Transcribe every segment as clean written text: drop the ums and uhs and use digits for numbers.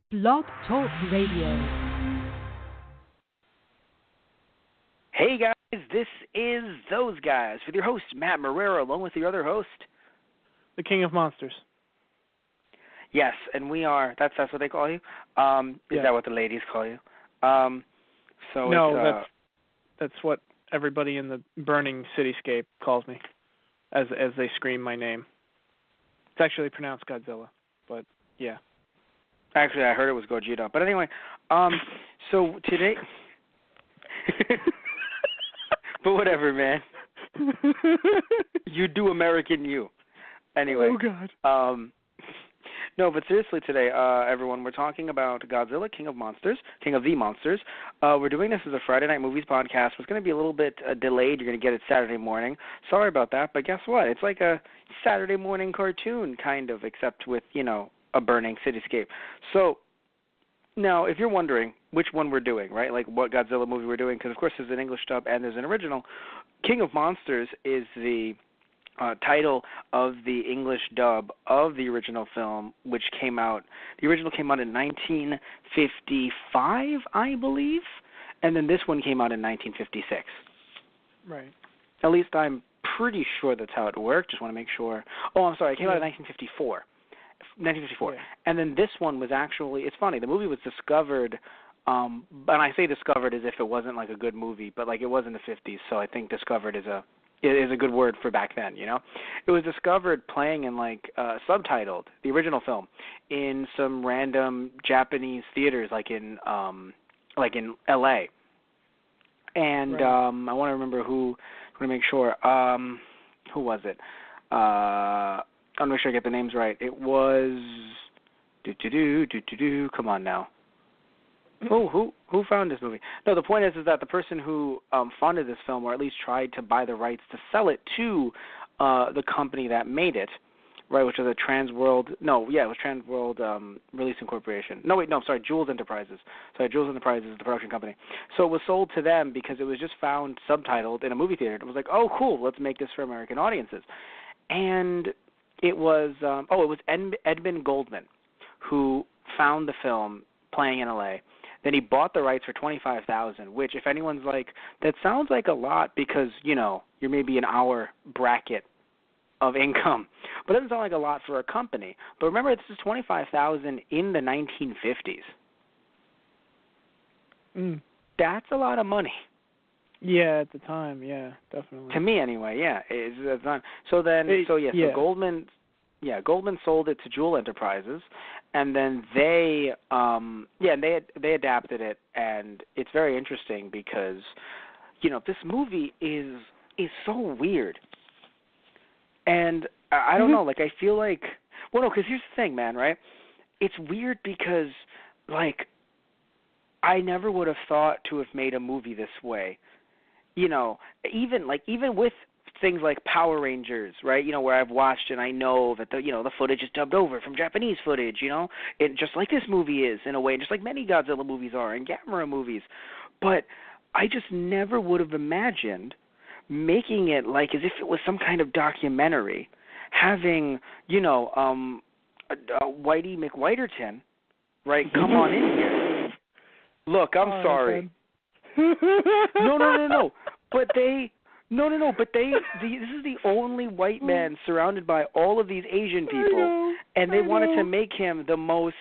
Blog Talk Radio. Hey guys, this is Those Guys with your host, Matt Marrero, along with your other host, the King of Monsters. Yes, and we are, that's what they call you? Is that what the ladies call you? No, that's what everybody in the burning cityscape calls me as they scream my name. It's actually pronounced Godzilla, but yeah. Actually, I heard it was Gogeta. But anyway, so today... But whatever, man. You do American you. Anyway. Oh, God. No, but seriously today, everyone, we're talking about Godzilla, King of the Monsters. We're doing this as a Friday Night Movies podcast. It's going to be a little bit delayed. You're going to get it Saturday morning. Sorry about that, but guess what? It's like a Saturday morning cartoon, kind of, except with, a burning cityscape. So, now, if you're wondering which one we're doing, right, like what Godzilla movie we're doing, because, of course, there's an English dub and there's an original, King of Monsters is the title of the English dub of the original film, which came out, the original came out in 1955, I believe, and then this one came out in 1956. Right. At least I'm pretty sure that's how it worked. Just want to make sure. Oh, I'm sorry, it came out in 1954. 1954. Yeah. And then this one was actually, it's funny, the movie was discovered, and I say discovered as if it wasn't like a good movie, but like it was in the 50s, so I think discovered is a good word for back then, It was discovered playing in subtitled, the original film, in some random Japanese theaters like in LA. And right. I want to remember who, I want to make sure, who was it? I want to make sure I get the names right. It was come on now. Oh, who found this movie? No, the point is that the person who funded this film, or at least tried to buy the rights to sell it to the company that made it, right, which was Transworld Releasing Corporation. Jules Enterprises. Jules Enterprises is the production company. So it was sold to them because it was just found subtitled in a movie theater. It was like, oh, cool, let's make this for American audiences. And it was, Edmund Goldman who found the film playing in L.A., Then he bought the rights for $25,000, which, if anyone's like, that sounds like a lot because, you're maybe in our bracket of income. But it doesn't sound like a lot for a company. But remember, this is $25,000 in the 1950s. That's a lot of money. Yeah, at the time, yeah, definitely. To me, anyway, yeah. It's not. So Goldman sold it to Jewel Enterprises, and then they adapted it, and it's very interesting because, this movie is so weird, and I don't know, I feel like, well, no, because here's the thing, man, right? It's weird because, I never would have thought to have made a movie this way, even with things like Power Rangers, right? Where I've watched and I know that the footage is dubbed over from Japanese footage, and just like this movie is in a way, just like many Godzilla movies are and Gamera movies. But I just never would have imagined making it like as if it was some kind of documentary, having Whitey McWhiterton, right? Come on in here. Look, I'm sorry. No. But this is the only white man surrounded by all of these Asian people, and they wanted to make him the most,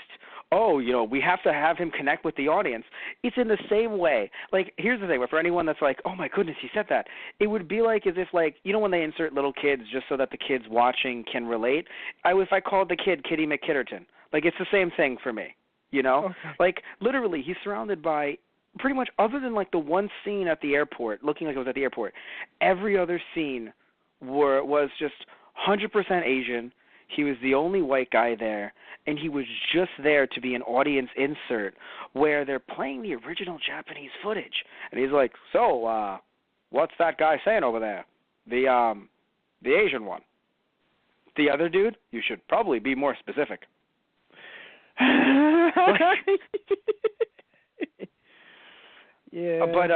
we have to have him connect with the audience. It's in the same way. Here's the thing, for anyone that's like, oh my goodness, he said that, it would be like as if, when they insert little kids just so that the kids watching can relate, if I called the kid Kitty McKitterton, it's the same thing for me, Okay. Literally, he's surrounded by, pretty much, other than the one scene at the airport, looking like it was at the airport, every other scene was just 100% Asian. He was the only white guy there, and he was just there to be an audience insert where they're playing the original Japanese footage. And he's like, so, what's that guy saying over there? The Asian one. The other dude? You should probably be more specific. Yeah. But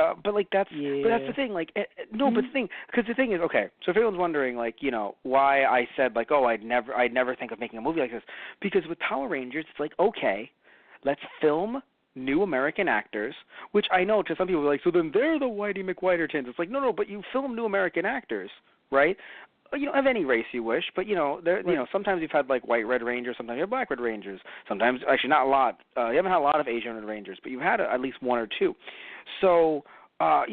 that's the thing. But the thing, because the thing is, okay. So if anyone's wondering, why I said I'd never think of making a movie like this, because with Power Rangers, it's okay, let's film new American actors, which I know to some people are like, so then they're the Whitey McWhitertons. It's like, no, but you film new American actors, right? Of any race you wish, but sometimes you've had like white Red Rangers, sometimes you have black Red Rangers, sometimes actually not a lot. You haven't had a lot of Asian Red Rangers, but you've had at least one or two. So like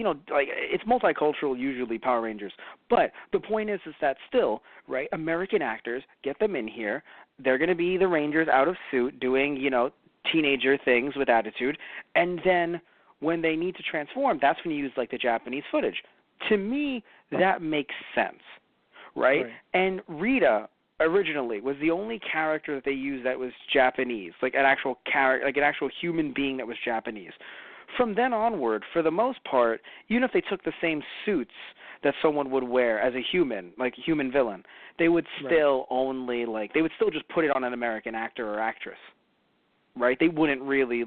it's multicultural usually, Power Rangers. But the point is that still, right? American actors, get them in here. They're going to be the Rangers out of suit, doing teenager things with attitude, and then when they need to transform, that's when you use like the Japanese footage. To me, that makes sense. Right? And Rita originally was the only character that they used that was Japanese, like an actual character, like an actual human being that was Japanese. From then onward, for the most part, even if they took the same suits that someone would wear as a human, like a human villain, they would still only they would still just put it on an American actor or actress. Right? They wouldn't really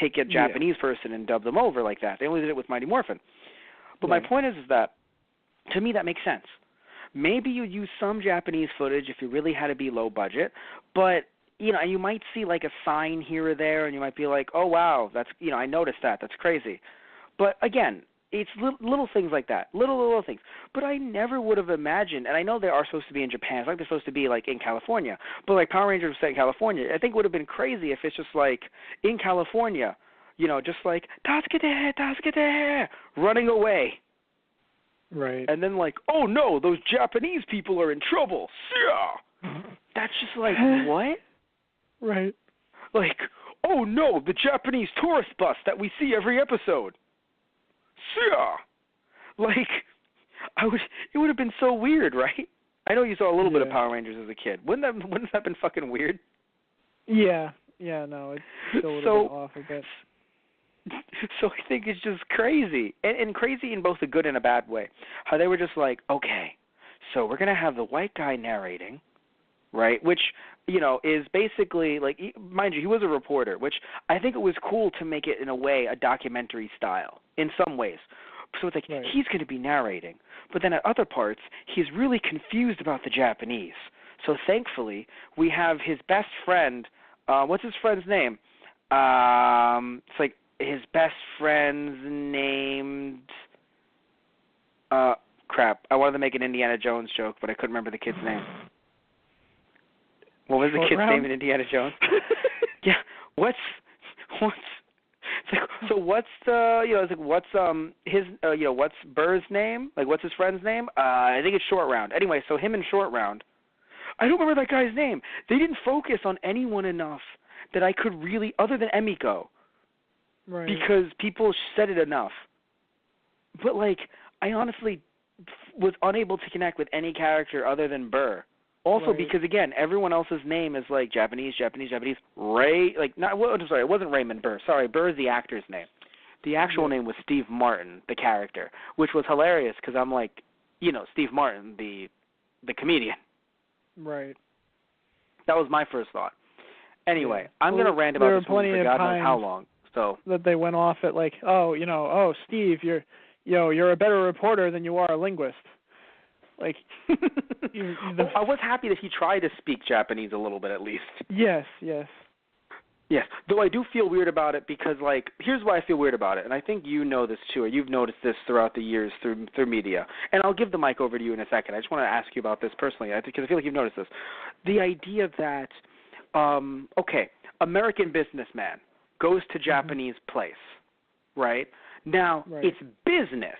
take a Japanese person and dub them over like that. They only did it with Mighty Morphin. But my point is that to me that makes sense. Maybe you use some Japanese footage if you really had to be low budget, but you might see like a sign here or there, and you might be like, oh wow, that's I noticed that, that's crazy. But again, it's little things like that, little things. But I never would have imagined, and I know they are supposed to be in Japan, it's like they're supposed to be like in California, but like Power Rangers was set in California. I think it would have been crazy if it's just like in California, just like Tasukete, running away. Right. And then oh no, those Japanese people are in trouble. Yeah. That's just like, what? Right. Like, oh no, the Japanese tourist bus that we see every episode. Yeah. It would have been so weird, right? I know you saw a little bit of Power Rangers as a kid. Wouldn't that have been fucking weird? Yeah. Yeah, no, it still would have been off a bit. So I think it's just crazy, and crazy in both a good and a bad way. How they were just like, okay, so we're going to have the white guy narrating, right, which, is basically, mind you, he was a reporter, which I think it was cool to make it, in a way, a documentary style in some ways. So it's like, he's going to be narrating, but then at other parts, he's really confused about the Japanese. So thankfully, we have his best friend, what's his friend's name? It's like, his best friend's named crap. I wanted to make an Indiana Jones joke, but I couldn't remember the kid's name. What was the kid's name in Indiana Jones? Yeah. What's it's like, so what's it's like what's his what's Burr's name? Like what's his friend's name? I think it's Short Round. Anyway, so him and Short Round. I don't remember that guy's name. They didn't focus on anyone enough that I could really, other than Emiko. Right. Because people said it enough. But, I honestly was unable to connect with any character other than Burr. Also because, again, everyone else's name is, Japanese. Ray, I'm sorry, it wasn't Raymond Burr. Sorry, Burr is the actor's name. The actual name was Steve Martin, the character, which was hilarious because I'm like, Steve Martin, the comedian. Right. That was my first thought. Anyway, I'm going to rant about this movie for God knows how long. So that they went off at Steve, you're a better reporter than you are a linguist. I was happy that he tried to speak Japanese a little bit at least. Yes. Yes, though I do feel weird about it because, here's why I feel weird about it, and I think you know this too, or you've noticed this throughout the years through media, and I'll give the mic over to you in a second. I just want to ask you about this personally because I feel like you've noticed this. The idea that, American businessman goes to Japanese place, right? Now, it's business.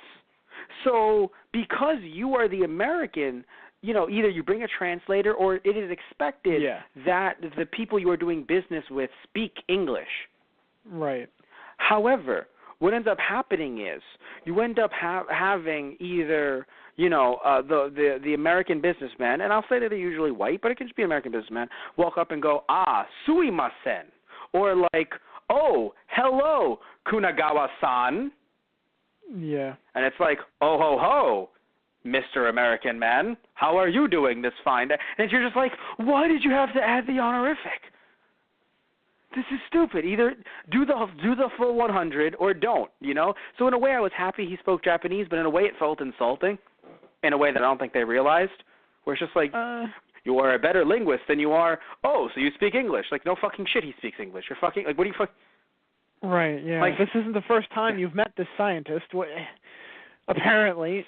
So because you are the American, either you bring a translator or it is expected that the people you are doing business with speak English. Right. However, what ends up happening is you end up having either, the American businessman, and I'll say that they're usually white, but it can just be an American businessman, walk up and go, suimasen. Or oh, hello, Kunagawa-san. Yeah. And it's like, oh, ho, ho, Mr. American man, how are you doing this fine day? And you're just like, why did you have to add the honorific? This is stupid. Either do the full 100 or don't, So in a way I was happy he spoke Japanese, but in a way it felt insulting, in a way that I don't think they realized, where it's just like, you are a better linguist than you are, oh, so you speak English. Like, no fucking shit he speaks English. You're fucking, like, what do you fuck? Right, yeah. Like, this isn't the first time you've met this scientist, apparently.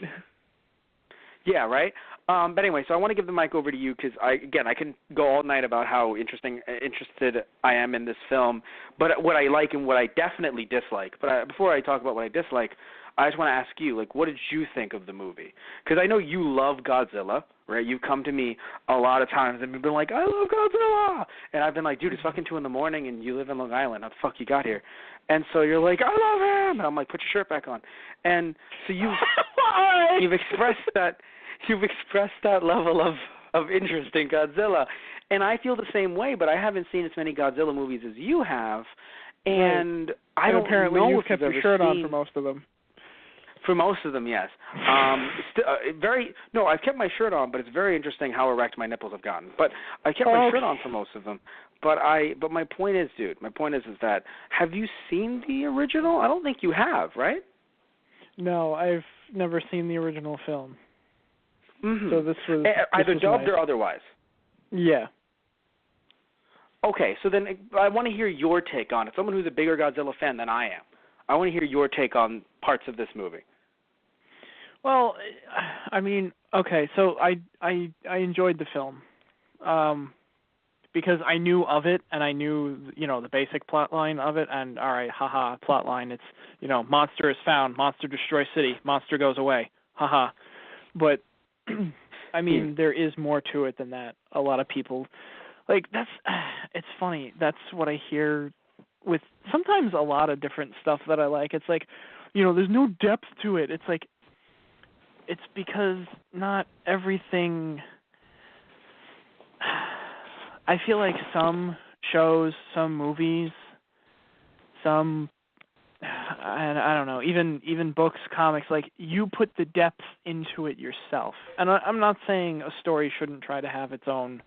Yeah, right? But anyway, so I want to give the mic over to you because, I can go all night about how interested I am in this film, but what I like and what I definitely dislike. But before I talk about what I dislike, I just want to ask you, like, what did you think of the movie? Because I know you love Godzilla, right? You've come to me a lot of times and been like, I love Godzilla! And I've been like, dude, it's fucking 2 a.m. and you live in Long Island. How the fuck you got here? And so you're like, I love him! And I'm like, put your shirt back on. And so you've expressed that level of interest in Godzilla. And I feel the same way, but I haven't seen as many Godzilla movies as you have. And I don't apparently know you've if kept you've your ever shirt on seen... for most of them. For most of them, yes. I've kept my shirt on, but it's very interesting how erect my nipples have gotten. But I kept my shirt on for most of them. But my point is, dude, that have you seen the original? I don't think you have, right? No, I've never seen the original film. Mm-hmm. So this was either dubbed nice. or otherwise. Yeah. Okay, so then I want to hear your take on it. Someone who's a bigger Godzilla fan than I am. I want to hear your take on parts of this movie. Well, I mean, okay, so I enjoyed the film because I knew of it and I knew, the basic plot line of it, and all right, haha, plot line, it's, monster is found, monster destroys city, monster goes away, haha. But I mean, there is more to it than that. A lot of people it's funny. That's what I hear with sometimes a lot of different stuff that I like. It's like, there's no depth to it. It's like, it's because not everything. I feel like some shows, some movies, and I don't know, even books, comics, like you put the depth into it yourself. And I'm not saying a story shouldn't try to have its own,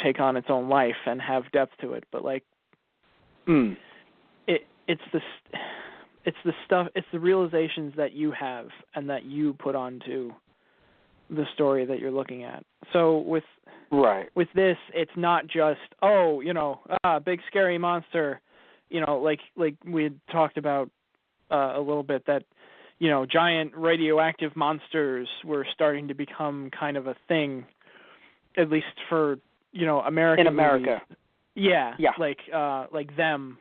take on its own life and have depth to it, but like, it's the stuff, it's the realizations that you have and that you put onto the story that you're looking at. So with this, it's not just big scary monster, like we had talked about a little bit, that giant radioactive monsters were starting to become kind of a thing, at least for American in America. Movies. Yeah. Like them,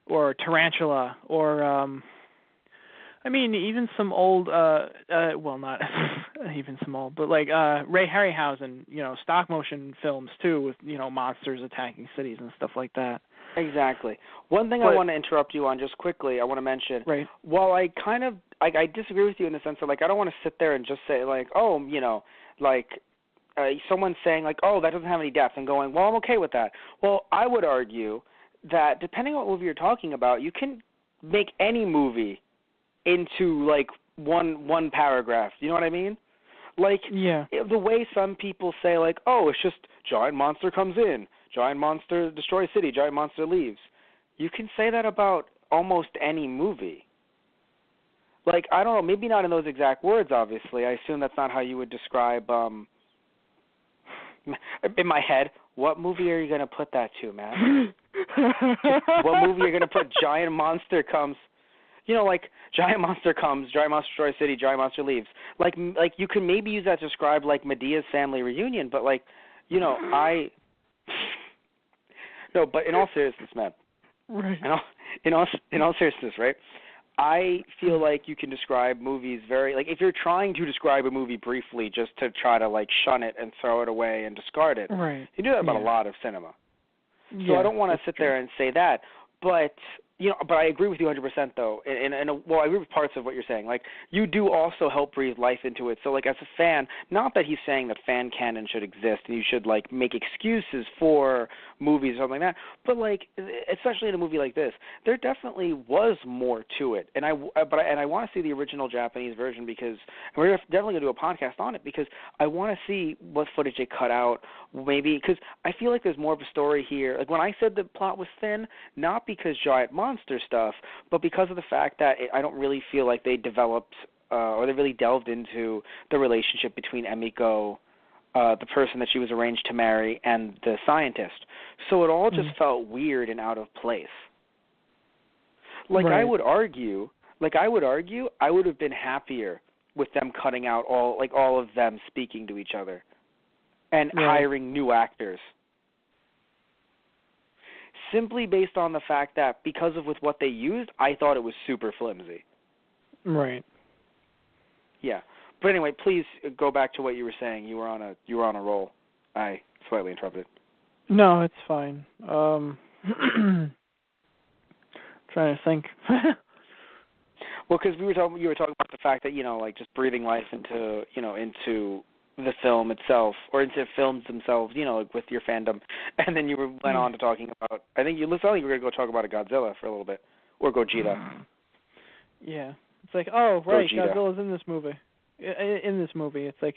or Tarantula, or even some old well, not even some old, but like Ray Harryhausen, stop motion films too, with monsters attacking cities and stuff like that. Exactly. One thing I want to interrupt you on just quickly, I want to mention, while I kind of I disagree with you in the sense that, like, I don't want to sit there and just say, like, someone saying, like, oh, that doesn't have any depth, and going, well, I'm okay with that. Well, I would argue that depending on what movie you're talking about, you can make any movie into, like, one paragraph. You know what I mean? Like, the way some people say, like, oh, it's just giant monster comes in, giant monster destroys city, giant monster leaves. You can say that about almost any movie. Like, I don't know, maybe not in those exact words, obviously. I assume that's not how you would describe, in my head, what movie are you going to put that to, man? What movie are you going to put giant monster comes, like, giant monster comes, giant monster destroys city, giant monster leaves. Like you can maybe use that to describe, like, Medea's family reunion, but, like, no, but in all seriousness, man. Right. In all seriousness, right? I feel like you can describe movies very, like, if you're trying to describe a movie briefly just to try to, like, shun it and throw it away and discard it, you do that about a lot of cinema. So I don't want to sit there and say that, but but I agree with you 100% though. I agree with parts of what you're saying. Like, you do also help breathe life into it. So, like, as a fan, not that he's saying that fan canon should exist and you should, like, make excuses for movies or something like that, but, like, especially in a movie like this, there definitely was more to it. And I want to see the original Japanese version, because we're definitely going to do a podcast on it, because I want to see what footage they cut out, maybe, because I feel like there's more of a story here. Like, when I said the plot was thin, not because giant monster stuff, but because of the fact that I don't really feel like they developed or they really delved into the relationship between Emiko the person that she was arranged to marry, and the scientist. So it all just felt weird and out of place. Like Right. I would argue, I would have been happier with them cutting out all of them speaking to each other and hiring new actors. Simply based on the fact that because of with what they used, I thought it was super flimsy. Right. Yeah. But anyway, please go back to what you were saying. You were on a roll. I slightly interrupted. No, it's fine. Trying to think. Well, because you were talking about the fact that like just breathing life into the film itself or into films themselves, like with your fandom, and then you went on to talking about. I think you were going to go talk about a Godzilla for a little bit or Gojira. Yeah, it's like, oh right, Gogeta. Godzilla's in this movie. In this movie, it's like,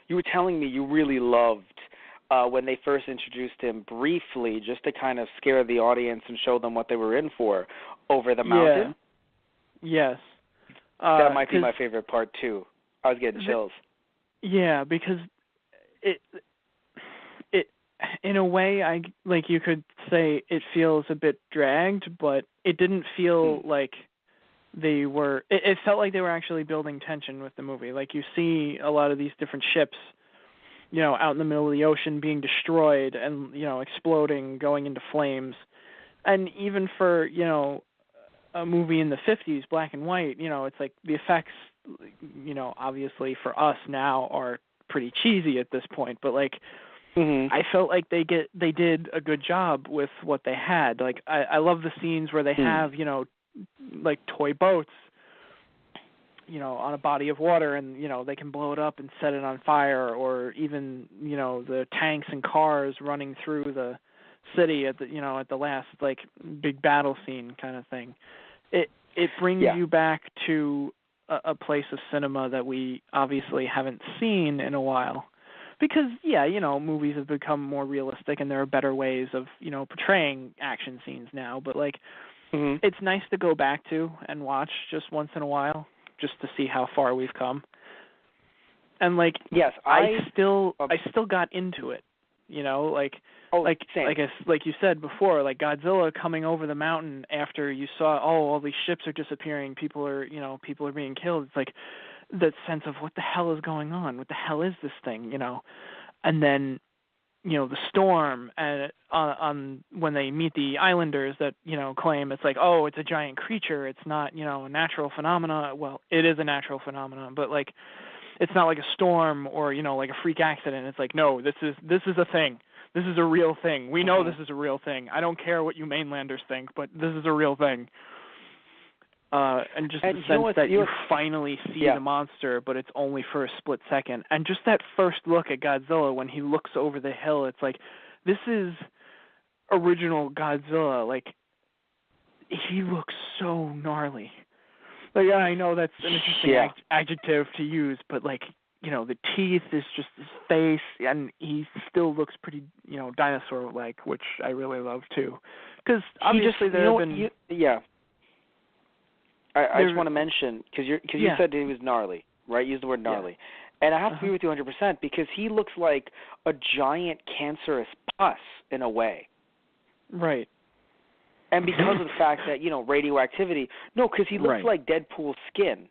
You were telling me you really loved when they first introduced him briefly, just to kind of scare the audience and show them what they were in for, over the mountain. Yes. That might be my favorite part too. I was getting chills. Yeah, because it in a way, you could say it feels a bit dragged, but it didn't feel like they were. It felt like they were actually building tension with the movie. Like you see a lot of these different ships, out in the middle of the ocean being destroyed and exploding, going into flames, and even for a movie in the 50s, black and white, it's like the effects, obviously for us now are pretty cheesy at this point, but like. I felt like they did a good job with what they had. Like I love the scenes where they have like toy boats, on a body of water, and they can blow it up and set it on fire, or even the tanks and cars running through the city at the last like big battle scene kind of thing. It brings you back to a place of cinema that we obviously haven't seen in a while. Because, movies have become more realistic and there are better ways of, portraying action scenes now. But, like, it's nice to go back to and watch just once in a while just to see how far we've come. And, like, yes, I still got into it, same. like you said before, like Godzilla coming over the mountain after you saw, all these ships are disappearing, people are being killed. It's like, that sense of what the hell is going on? What the hell is this thing? And then, the storm and on when they meet the islanders that claim it's like, oh, it's a giant creature. It's not a natural phenomena. Well, it is a natural phenomenon, but like, it's not like a storm or like a freak accident. It's like, no, this is a thing. This is a real thing. We know this is a real thing. I don't care what you mainlanders think, but this is a real thing. And just the sense that you finally see the monster, but it's only for a split second. And just that first look at Godzilla when he looks over the hill, it's like, this is original Godzilla. Like, he looks so gnarly. Like, I know that's an interesting adjective to use, but like, the teeth is just his face, and he still looks pretty, dinosaur-like, which I really love too. Because obviously there have been... I just want to mention, because you said he was gnarly, right? You used the word gnarly. And I have to agree with you 100% because he looks like a giant cancerous pus in a way. Right. And because of the fact that, radioactivity, no, because he looks like Deadpool's skin,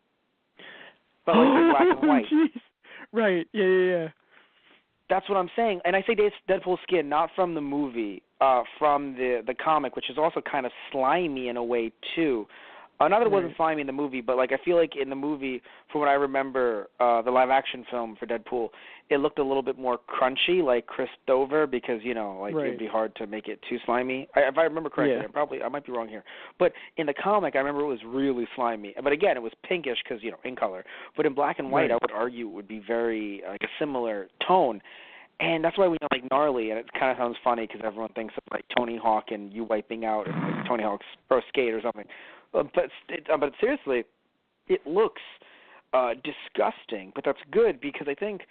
but like in black and white. Geez. Right, yeah. That's what I'm saying. And I say Deadpool's skin, not from the movie, from the comic, which is also kind of slimy in a way, too. Not that it wasn't slimy in the movie, but like I feel like in the movie, from what I remember, the live-action film for Deadpool, it looked a little bit more crunchy, like crisped over, because it'd be hard to make it too slimy. If I remember correctly, I might be wrong here, but in the comic, I remember it was really slimy. But again, it was pinkish because in color. But in black and white, I would argue it would be very like a similar tone. And that's why we know, like, gnarly, and it kind of sounds funny because everyone thinks of, like, Tony Hawk and you wiping out and, like, Tony Hawk's Pro Skate or something. But seriously, it looks disgusting, but that's good because I think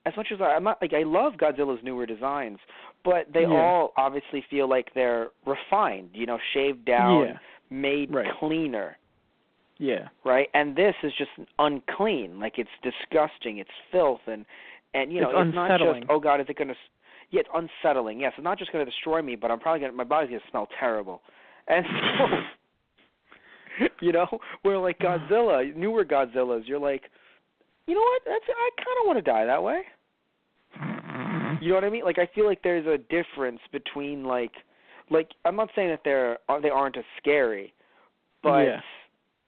as much as I love Godzilla's newer designs, but they all obviously feel like they're refined, shaved down, made cleaner. Yeah. Right? And this is just unclean. Like, it's disgusting. It's filth. And you know, it's not unsettling. just, oh, God, is it going to... Yeah, it's unsettling. Yes, it's not just going to destroy me, but I'm probably going to... My body's going to smell terrible. And so... You know, where like Godzilla, newer Godzillas, you're like, you know what? I kind of want to die that way. You know what I mean? Like, I feel like there's a difference between like I'm not saying that they aren't as scary, but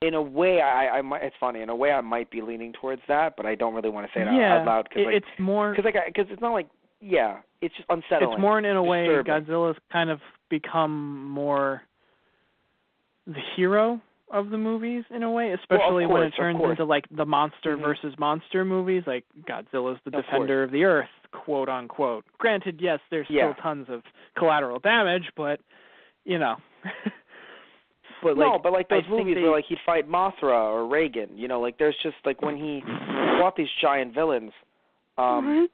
in a way, I might. It's funny. In a way, I might be leaning towards that, but I don't really want to say it out loud because it's more because it's not like it's just unsettling. It's more in a way disturbing. Godzilla's kind of become more the hero of the movies in a way, especially when it turns into like the monster versus monster movies, like Godzilla's the defender of the earth, quote unquote. Granted, yes, there's still tons of collateral damage, but you know. But like those movies where like he'd fight Mothra or Reagan, you know, like there's just like when he fought these giant villains. I'm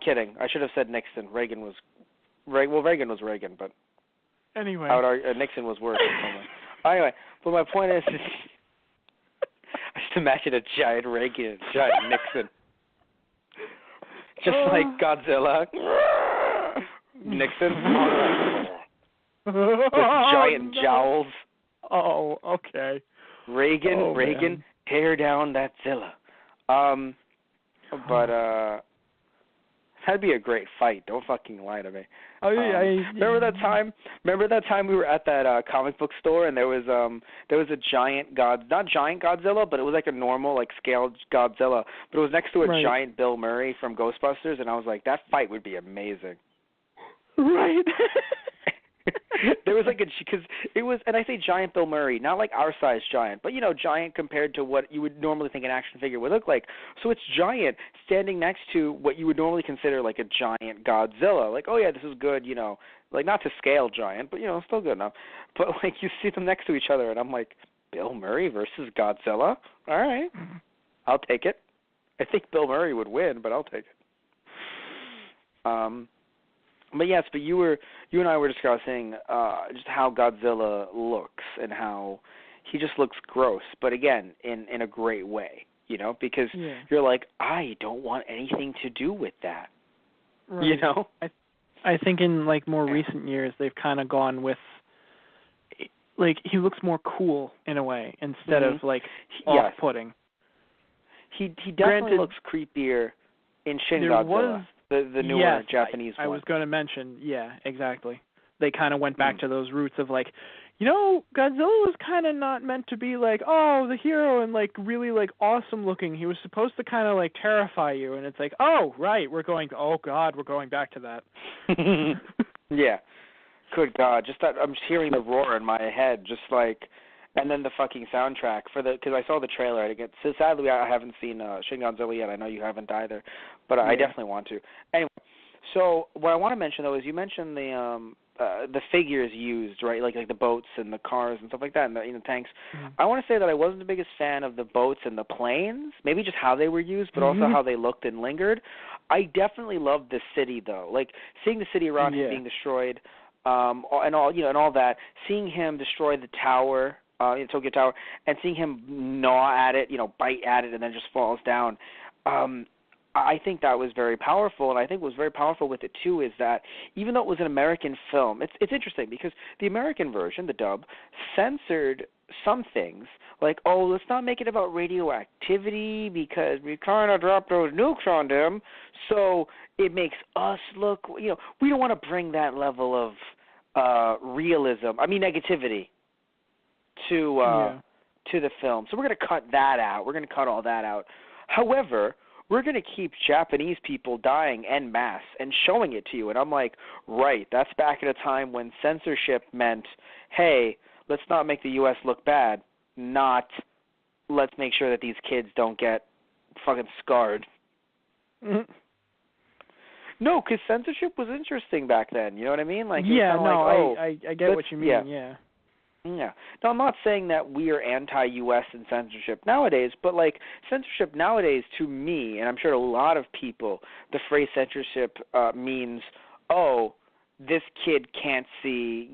kidding. I should have said Nixon. Reagan was Reagan, but anyway, I would argue, Nixon was worse. Anyway, but my point is, I just imagine a giant Reagan and a giant Nixon. Just like Godzilla. Nixon. With giant jowls. Oh, okay. Reagan, tear down that Zilla. But that'd be a great fight. Don't fucking lie to me. Oh yeah. Remember that time? Remember that time we were at that comic book store and there was a giant not giant Godzilla, but it was like a normal like scaled Godzilla, but it was next to a giant Bill Murray from Ghostbusters, and I was like, that fight would be amazing. Right. There was like because it was, and I say giant Bill Murray, not like our size giant, but you know, giant compared to what you would normally think an action figure would look like. So it's giant standing next to what you would normally consider like a giant Godzilla. Like, oh yeah, this is good, you know, like not to scale giant, but you know, still good enough. But like you see them next to each other, and I'm like, Bill Murray versus Godzilla. All right, I'll take it. I think Bill Murray would win, but I'll take it. But yes, but you and I were discussing just how Godzilla looks and how he just looks gross, but again, in a great way, you know, because you're like, I don't want anything to do with that, you know? I think in like more recent years they've kind of gone with like he looks more cool in a way instead of like off-putting. He definitely looks creepier in Shin Godzilla. The newer Japanese one. I was going to mention, exactly. They kind of went back to those roots of like, you know, Godzilla was kind of not meant to be like, oh, the hero and like really like awesome looking. He was supposed to kind of like terrify you, and it's like, oh, right, we're going back to that. Yeah. Good God, just that I'm just hearing the roar in my head, just like, and then the fucking soundtrack because I saw the trailer. So sadly, I haven't seen Shin Godzilla yet. I know you haven't either, but I definitely want to. Anyway, so what I want to mention though is you mentioned the figures used, right? Like the boats and the cars and stuff like that, and the tanks. I want to say that I wasn't the biggest fan of the boats and the planes. Maybe just how they were used, but also how they looked and lingered. I definitely loved the city though, like seeing the city around him being destroyed, and all that. Seeing him destroy the tower. Tokyo Tower, and seeing him gnaw at it, bite at it, and then just falls down. I think that was very powerful, and I think what was very powerful with it too is that even though it was an American film, it's interesting because the American version, the dub, censored some things like, oh, let's not make it about radioactivity because we kind of dropped those nukes on them, so it makes us look, we don't want to bring that level of negativity to the film. So we're going to cut that out. We're going to cut all that out. However, we're going to keep Japanese people dying en masse and showing it to you. And I'm like, right, that's back at a time when censorship meant, hey, let's not make the U.S. look bad, not let's make sure that these kids don't get fucking scarred. Mm-hmm. No, because censorship was interesting back then. You know what I mean? Like, I get what you mean, Yeah. Now, I'm not saying that we are anti-U.S. in censorship nowadays, but, like, censorship nowadays, to me, and I'm sure a lot of people, the phrase censorship means, oh, this kid can't see,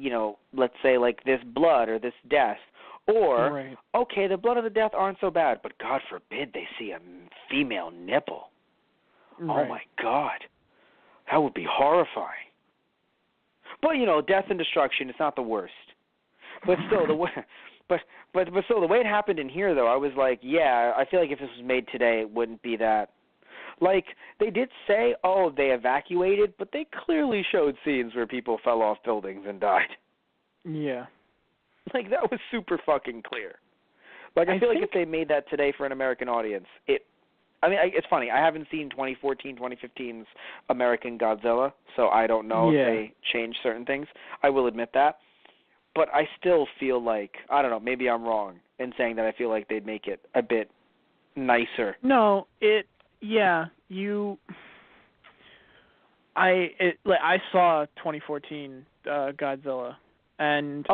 let's say, like, this blood or this death, Or, right. okay, the blood of the death aren't so bad, but God forbid they see a female nipple. Right. Oh, my God. That would be horrifying. But, death and destruction, it's not the worst. But still, but still, the way it happened in here, though, I was like, yeah, I feel like if this was made today, it wouldn't be that. Like, they did say, oh, they evacuated, but they clearly showed scenes where people fell off buildings and died. Yeah. Like, that was super fucking clear. Like, I feel like if they made that today for an American audience, it's funny. I haven't seen 2014, 2015's American Godzilla, so I don't know if they changed certain things. I will admit that. But I still feel like, I don't know, maybe I'm wrong in saying that I feel like they'd make it a bit nicer. No, I saw 2014 Godzilla, and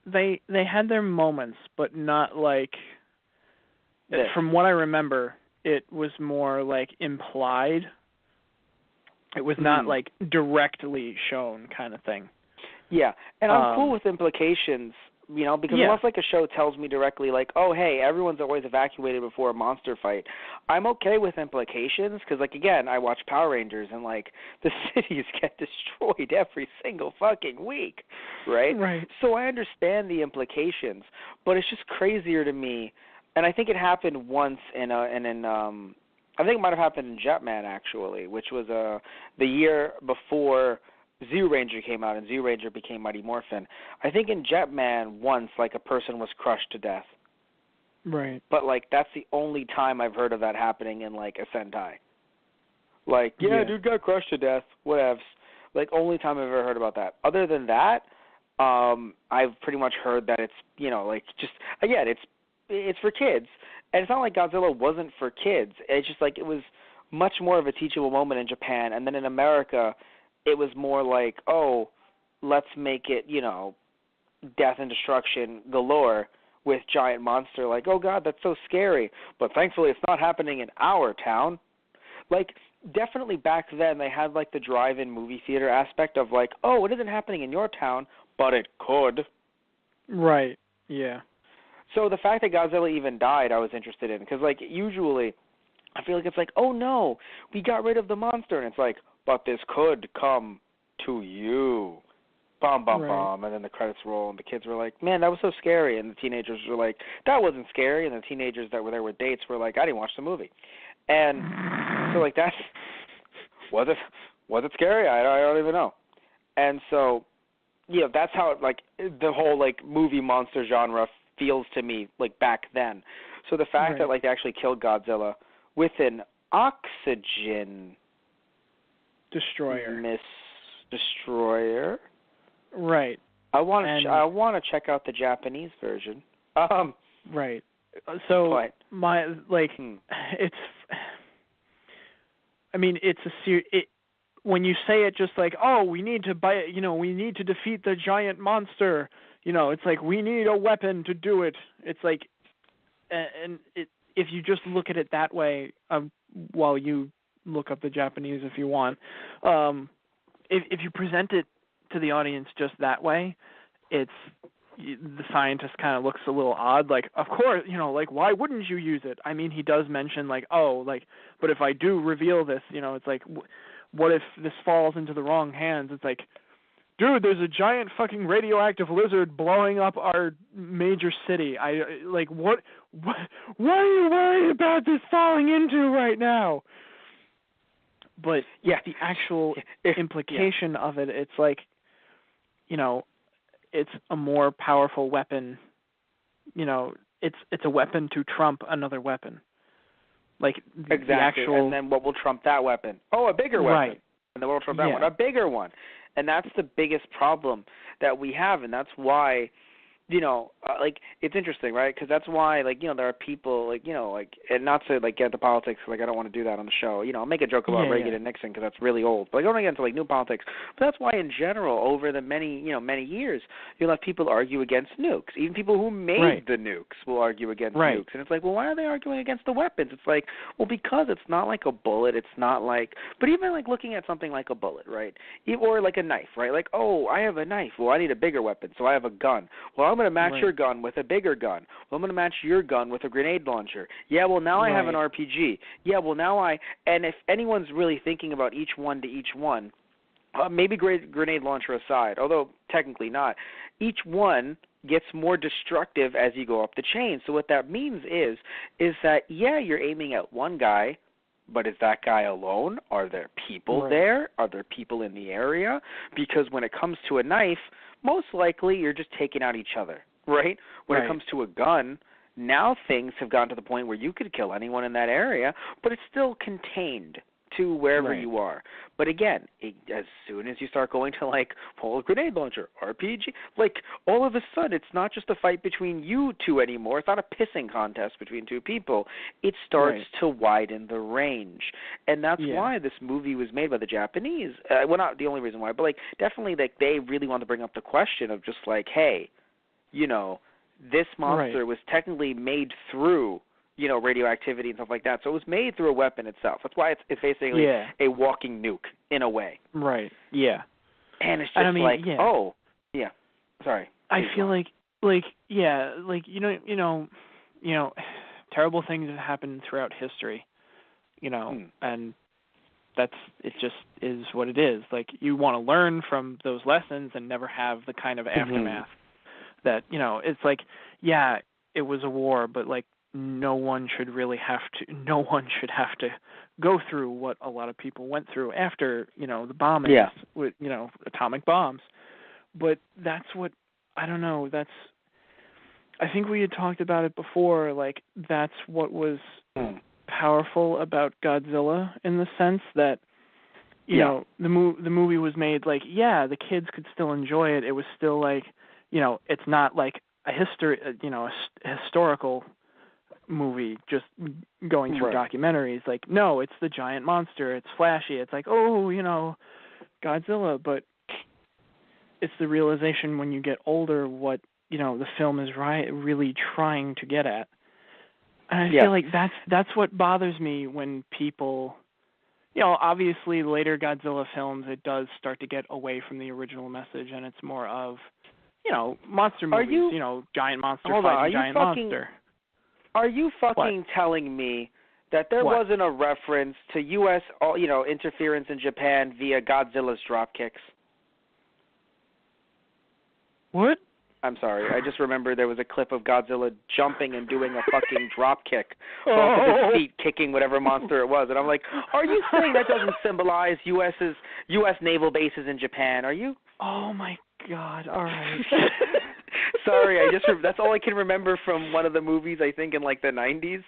they had their moments, but not like this. From what I remember, it was more like implied. It was not like directly shown kind of thing. Yeah, and I'm cool with implications, because unless like a show tells me directly like, oh, hey, everyone's always evacuated before a monster fight, I'm okay with implications because, like, again, I watch Power Rangers and, like, the cities get destroyed every single fucking week, right? Right. So I understand the implications, but it's just crazier to me, and I think it happened once I think it might have happened in Jetman, actually, which was the year before Zeo Ranger came out and Zeo Ranger became Mighty Morphin. I think in Jetman once, like, a person was crushed to death. Right. But, like, that's the only time I've heard of that happening in, like, a Sentai. Like, yeah, dude got crushed to death, whatevs. Like, only time I've ever heard about that. Other than that, I've pretty much heard that it's, like, just, again, it's for kids. And it's not like Godzilla wasn't for kids. It's just, like, it was much more of a teachable moment in Japan. And then in America, it was more like, oh, let's make it, death and destruction galore with giant monster. Like, oh, God, that's so scary. But thankfully it's not happening in our town. Like, definitely back then they had, like, the drive-in movie theater aspect of, like, oh, it isn't happening in your town, but it could. Right, yeah. So the fact that Godzilla even died, I was interested in. Because, like, usually I feel like it's like, oh, no, we got rid of the monster. And it's like, but this could come to you. Bum, bum, bum. And then the credits roll, and the kids were like, man, that was so scary. And the teenagers were like, that wasn't scary. And the teenagers that were there with dates were like, I didn't watch the movie. And so, like, that's, was it scary? I don't even know. And so, that's how, like, the whole, like, movie monster genre feels to me, like, back then. So the fact that, like, they actually killed Godzilla with an oxygen destroyer. Right. I want to check out the Japanese version. Right. So it's. I mean, it's when you say it just like, oh, we need to we need to defeat the giant monster. It's like we need a weapon to do it. It's like, if you just look at it that way, while you look up the Japanese if you want. If you present it to the audience just that way, the scientist kind of looks a little odd. Like, of course, like, why wouldn't you use it? I mean, he does mention, like, oh, like, but if I do reveal this, it's like, what if this falls into the wrong hands? It's like, dude, there's a giant fucking radioactive lizard blowing up our major city. What are you worried about this falling into right now? But the actual implication of it, it's like, it's a more powerful weapon. It's a weapon to trump another weapon. Like, exactly. And then what will trump that weapon? Oh, a bigger weapon. Right. And then what will trump that one? A bigger one. And that's the biggest problem that we have, and that's why, like, it's interesting, right? Because that's why, like, there are people, like, and not to, like, get into politics, like, I don't want to do that on the show. I'll make a joke about Reagan and Nixon because that's really old. But I don't want to get into, like, new politics. But that's why, in general, over the many years, you'll have people argue against nukes. Even people who made the nukes will argue against nukes. And it's like, well, why are they arguing against the weapons? It's like, well, because it's not like a bullet. It's not like, but even, like, looking at something like a bullet, right? Or like a knife, right? Like, oh, I have a knife. Well, I need a bigger weapon, so I have a gun. Well, I'm I'm going to match Right. your gun with a bigger gun. Well, I'm going to match your gun with a grenade launcher. Yeah, well, now I have an RPG. Yeah, well, now and if anyone's really thinking about each one to each one, maybe grenade launcher aside, although technically not, each one gets more destructive as you go up the chain. So what that means is that, yeah, you're aiming at one guy, but is that guy alone? Are there people there? Are there people in the area? Because when it comes to a knife, most likely you're just taking out each other, right? When it comes to a gun, now things have gotten to the point where you could kill anyone in that area, but it's still contained to wherever you are. But again, as soon as you start going to like grenade launcher, RPG, like all of a sudden it's not just a fight between you two anymore. It's not a pissing contest between two people. It starts to widen the range. And that's why this movie was made by the Japanese. Well, not the only reason why, but like definitely like they really wanted to bring up the question of just like, hey, you know, this monster was technically made through radioactivity and stuff like that. So it was made through a weapon itself. That's why it's basically a walking nuke in a way. Right. Yeah. And it's just sorry. I feel like terrible things have happened throughout history, and it just is what it is. Like you want to learn from those lessons and never have the kind of aftermath that, it's like, it was a war, but like, no one should have to go through what a lot of people went through after, the bombings with, atomic bombs. But that's what, I don't know, I think we had talked about it before, like that's what was powerful about Godzilla in the sense that, you know, the movie was made like, the kids could still enjoy it. It was still like, it's not like a historical movie just going through documentaries. Like, no, it's the giant monster. It's flashy. It's like, Godzilla. But it's the realization when you get older what, the film is really trying to get at. And I feel like that's what bothers me when people, obviously later Godzilla films, it does start to get away from the original message and it's more of, monster movies, giant monster fighting giant monster. Are you fucking telling me that there wasn't a reference to U.S. interference in Japan via Godzilla's drop kicks? What? I'm sorry. I just remember there was a clip of Godzilla jumping and doing a fucking drop kick off of his feet, kicking whatever monster it was. And I'm like, are you saying that doesn't symbolize U.S. naval bases in Japan? Are you? Oh, my God. All right. Sorry, that's all I can remember from one of the movies, I think, in like the 90s.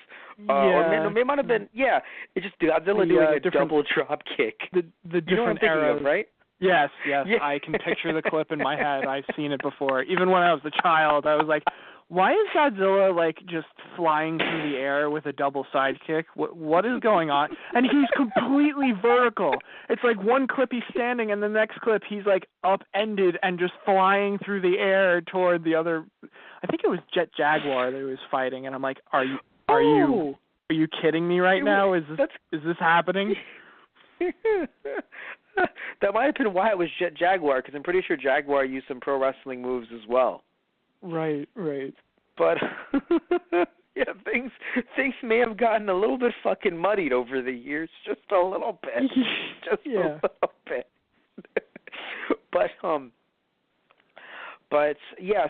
Or it might have been, it's just Godzilla doing a double drop kick. The different eras, right? Yes, I can picture the clip in my head. I've seen it before. Even when I was a child, I was like, why is Godzilla like just flying through the air with a double sidekick? What is going on? And he's completely vertical. It's like one clip he's standing, and the next clip he's like upended and just flying through the air toward the other. I think it was Jet Jaguar that he was fighting, and I'm like, are you kidding me right now? Is this happening? That might have been why it was Jet Jaguar, because I'm pretty sure Jaguar used some pro wrestling moves as well. Right. But things may have gotten a little bit fucking muddied over the years, just a little bit, a little bit. But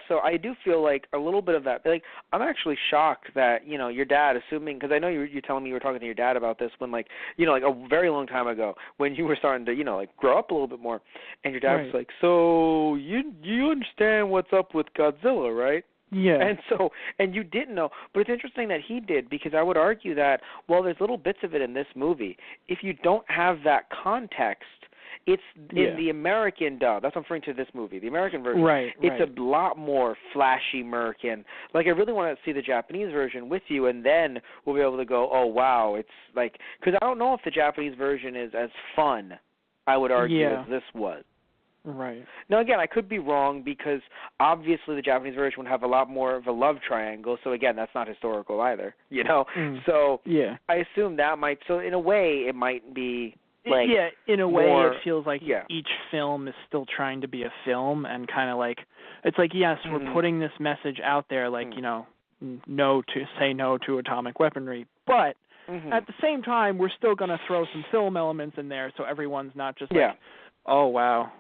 so I do feel like a little bit of that. Like, I'm actually shocked that your dad, assuming, because I know you're telling me you were talking to your dad about this when like a very long time ago when you were starting to grow up a little bit more, and your dad was like, so you understand what's up with Godzilla, right? Yeah. And you didn't know, but it's interesting that he did, because I would argue that while there's little bits of it in this movie, if you don't have that context, it's in the American dub. That's what I'm referring to this movie, the American version. It's a lot more flashy American. Like, I really want to see the Japanese version with you, and then we'll be able to go, oh, wow, it's like, because I don't know if the Japanese version is as fun, I would argue, as this was. Right. Now, again, I could be wrong, because obviously the Japanese version would have a lot more of a love triangle, so again, that's not historical either, So I assume that might, so in a way it might be Like, yeah, in a way, more, it feels like each film is still trying to be a film, and kind of like it's like, yes, we're putting this message out there, like say no to atomic weaponry, but at the same time, we're still going to throw some film elements in there, so everyone's not just like, oh wow,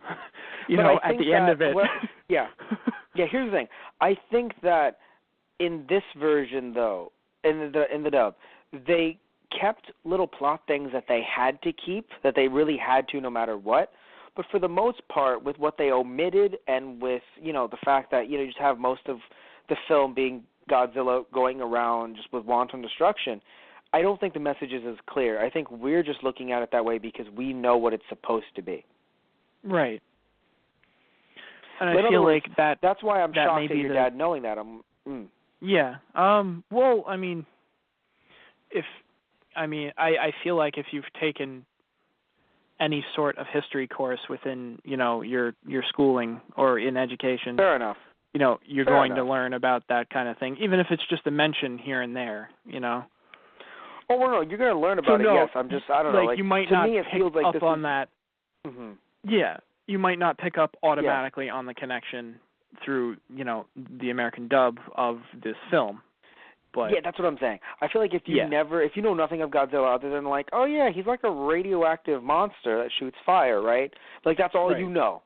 at the end of it. Yeah. Here's the thing. I think that in this version, though, in the dub, they kept little plot things that they had to keep, that they really had to no matter what. But for the most part, with what they omitted and with, the fact that, you just have most of the film being Godzilla going around just with wanton destruction, I don't think the message is as clear. I think we're just looking at it that way because we know what it's supposed to be. Right. And I feel like that's why I'm shocked at your dad knowing that. Yeah. Well, I mean, I feel like if you've taken any sort of history course within, your schooling or in education, fair enough. You're going to learn about that kind of thing, even if it's just a mention here and there, Oh, well, no, you're going to learn about it. Yes, I don't know. Like you might not pick up on that. Mm-hmm. Yeah, you might not pick up automatically on the connection through, the American dub of this film. But yeah, that's what I'm saying. I feel like if you know nothing of Godzilla other than like, oh yeah, he's like a radioactive monster that shoots fire, right? Like that's all you know.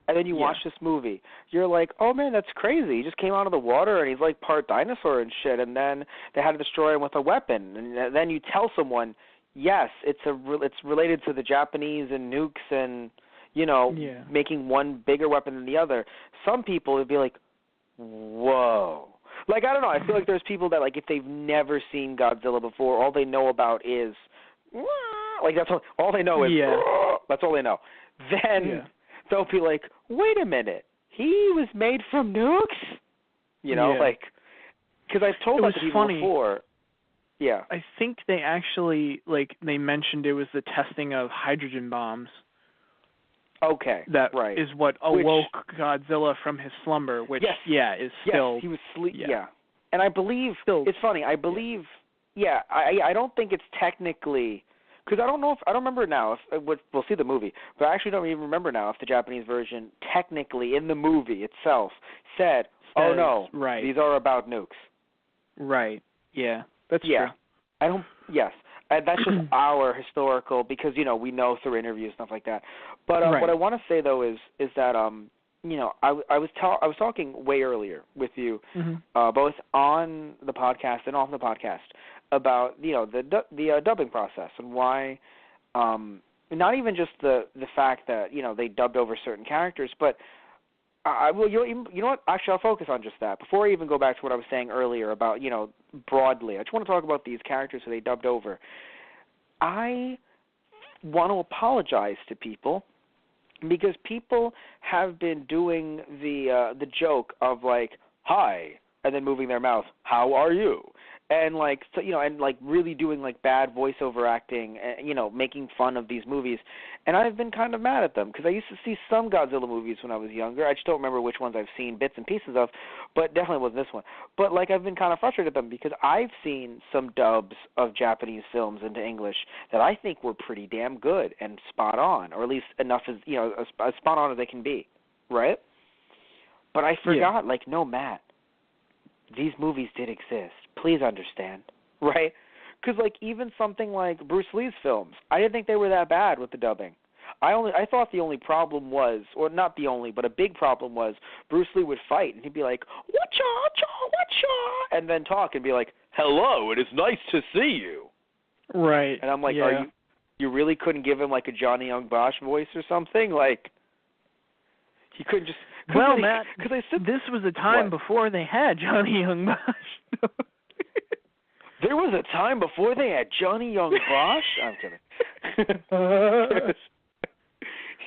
And then you watch this movie, you're like, oh man, that's crazy. He just came out of the water and he's like part dinosaur and shit. And then they had to destroy him with a weapon. And then you tell someone, yes, it's related to the Japanese and nukes and making one bigger weapon than the other. Some people would be like, whoa. Like, I don't know. I feel like there's people that, like, if they've never seen Godzilla before, all they know about is, like, that's all they know is, that's all they know. Then they'll be like, wait a minute, he was made from nukes? Like, because I've told that to people before. Yeah. I think they actually, they mentioned it was the testing of hydrogen bombs. Okay, that is what awoke Godzilla from his slumber, which is still he was sleep. Yeah, and I believe it's funny. I believe I don't think it's technically because I don't remember now if we'll see the movie, but I actually don't even remember now if the Japanese version technically in the movie itself said, "Oh no, these are about nukes." Right. Yeah, that's true. I don't. Yes. That's just our historical, because we know through interviews stuff like that. But what I want to say though is that I was talking way earlier with you, both on the podcast and off the podcast about the dubbing process and why not even just the fact that they dubbed over certain characters, but you know what? Actually, I'll focus on just that. Before I even go back to what I was saying earlier about, broadly, I just want to talk about these characters who they dubbed over. I want to apologize to people because people have been doing the joke of like, hi, and then moving their mouth, how are you? And like, so, and like really doing like bad voiceover acting, making fun of these movies. And I've been kind of mad at them because I used to see some Godzilla movies when I was younger. I just don't remember which ones I've seen bits and pieces of, but definitely wasn't this one. But like, I've been kind of frustrated at them because I've seen some dubs of Japanese films into English that I think were pretty damn good and spot on, or at least enough as spot on as they can be, right? But I forgot, like, no, Matt, these movies did exist. Please understand, right? Because, like, even something like Bruce Lee's films, I didn't think they were that bad with the dubbing. I thought the only problem was, or not the only, but a big problem was Bruce Lee would fight, and he'd be like, whatcha, and then talk and be like, hello, it is nice to see you. Right. And I'm like, are you really couldn't give him, like, a Johnny Young Bosch voice or something? Like, he couldn't just... Well, Matt, this was a time before they had Johnny Young Bosch. There was a time before they had Johnny Young Bosch? I'm kidding.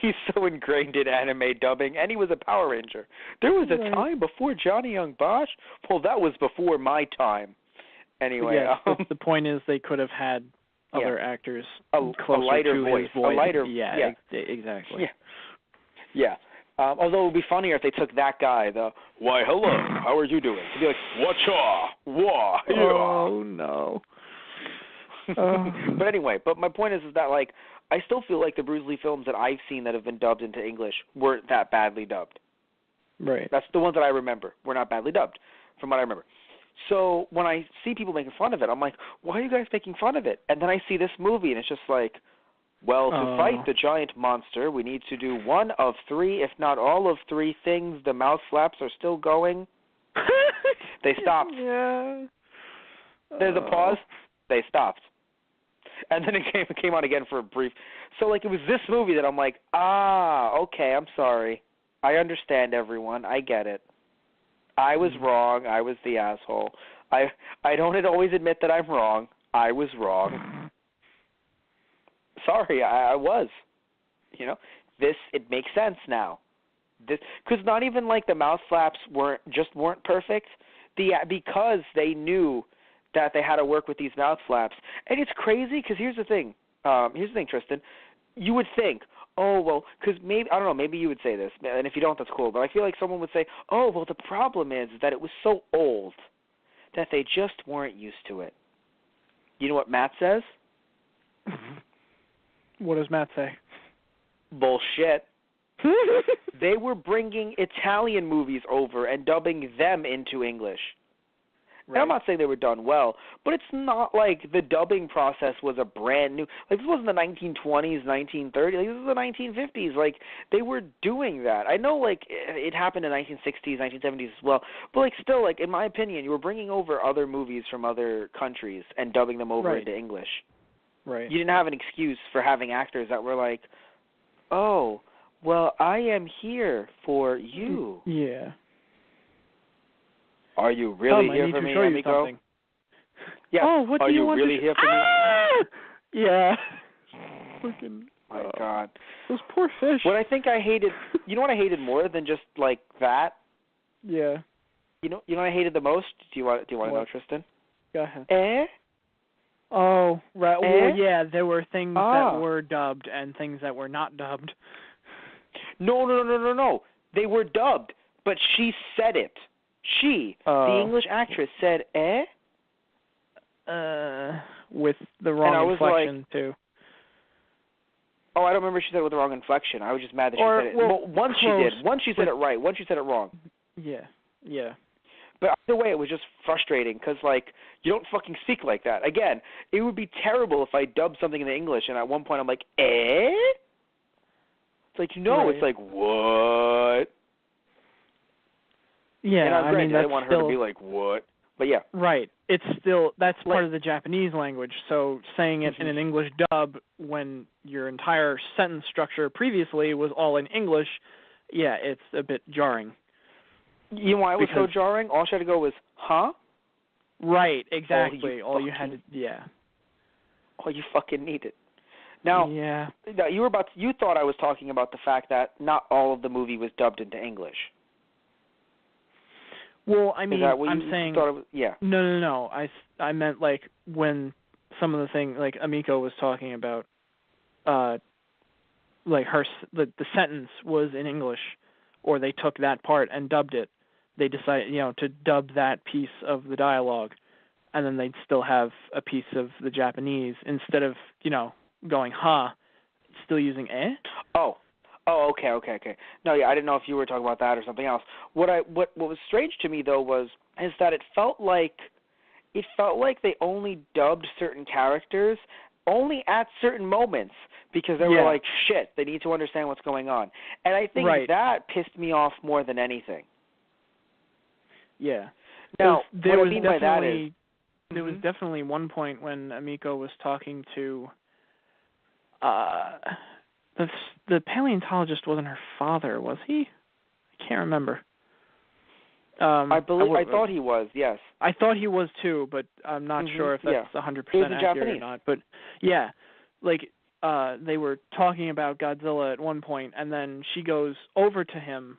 He's so ingrained in anime dubbing, and he was a Power Ranger. There was a time before Johnny Young Bosch? Well, that was before my time. Anyway. The point is they could have had other actors closer a lighter to voice. his voice. A lighter, exactly. Yeah. Although it would be funnier if they took that guy, why, hello, how are you doing? To be like, whatcha, wah, yeah. Oh, no. But anyway, my point is that, like, I still feel like the Bruce Lee films that I've seen that have been dubbed into English weren't that badly dubbed. Right. That's the ones that I remember. Were not badly dubbed, from what I remember. So when I see people making fun of it, I'm like, why are you guys making fun of it? And then I see this movie, and it's just like, well, to fight the giant monster, we need to do one of three, if not all of three things. The mouth flaps are still going. They stopped. Yeah. There's a pause. They stopped. And then it came on again for a brief. So, like, it was this movie that I'm like, okay, I'm sorry. I understand, everyone. I get it. I was wrong. I was the asshole. I don't always admit that I'm wrong. I was wrong. Sorry, I was. You know, it makes sense now. Because not even like the mouth flaps weren't perfect. Because they knew that they had to work with these mouth flaps, and it's crazy. Because here's the thing, Tristan. You would think, oh well, because maybe I don't know, maybe you would say this, and if you don't, that's cool. But I feel like someone would say, oh well, the problem is that it was so old that they just weren't used to it. You know what Matt says? What does Matt say? Bullshit. They were bringing Italian movies over and dubbing them into English. Right. And I'm not saying they were done well, but it's not like the dubbing process was a brand new. Like, this wasn't the 1920s, 1930s. Like, this was the 1950s. Like, they were doing that. I know, like, it happened in the 1960s, 1970s as well. But, like, still, like, in my opinion, you were bringing over other movies from other countries and dubbing them over into English. Right. You didn't have an excuse for having actors that were like, oh, well, I am here for you. Yeah. Are you really here for me, amigo? Yeah. Oh, what Are do you you want really to here for me? Yeah. Freaking. My God. Those poor fish. What I think I hated, you know what I hated more than just like that? Yeah. You know what I hated the most? Do you want to know, Tristan? Go ahead. Oh, right. Well, yeah, there were things that were dubbed and things that were not dubbed. No. They were dubbed, but she said it. The English actress, said with the wrong inflection, like, too. Oh, I don't remember if she said it with the wrong inflection. I was just mad that she said it. Well, once she did. Once she said it right. Once she said it wrong. Yeah. But either way, it was just frustrating because, like, you don't fucking speak like that. Again, it would be terrible if I dubbed something into English and at one point I'm like, It's like, It's like, what? Yeah, and I mean, I didn't want her to be like, what? But yeah. Right. It's still, that's part of the Japanese language, so saying it in an English dub when your entire sentence structure previously was all in English, yeah, it's a bit jarring. You know why it was so jarring? All she had to go was, huh? Right, exactly. All you had to, yeah. All you fucking needed. Now, you thought I was talking about the fact that not all of the movie was dubbed into English. Well, I mean, I'm saying, thought it was, yeah. No. I meant like when some of the things, like Amiko was talking about, like the sentence was in English, or they took that part and dubbed it. They decided, to dub that piece of the dialogue, and then they'd still have a piece of the Japanese instead of, going still using Oh, okay. No, yeah, I didn't know if you were talking about that or something else. What was strange to me though is that it felt like they only dubbed certain characters only at certain moments because they were like, shit, they need to understand what's going on. And I think that pissed me off more than anything. Yeah. Now, there what was I mean by that is there was definitely one point when Amiko was talking to the paleontologist wasn't her father, was he? I can't remember. I thought he was, yes. I thought he was too, but I'm not sure if that's 100% accurate Japanese. or not. But yeah, like they were talking about Godzilla at one point, and then she goes over to him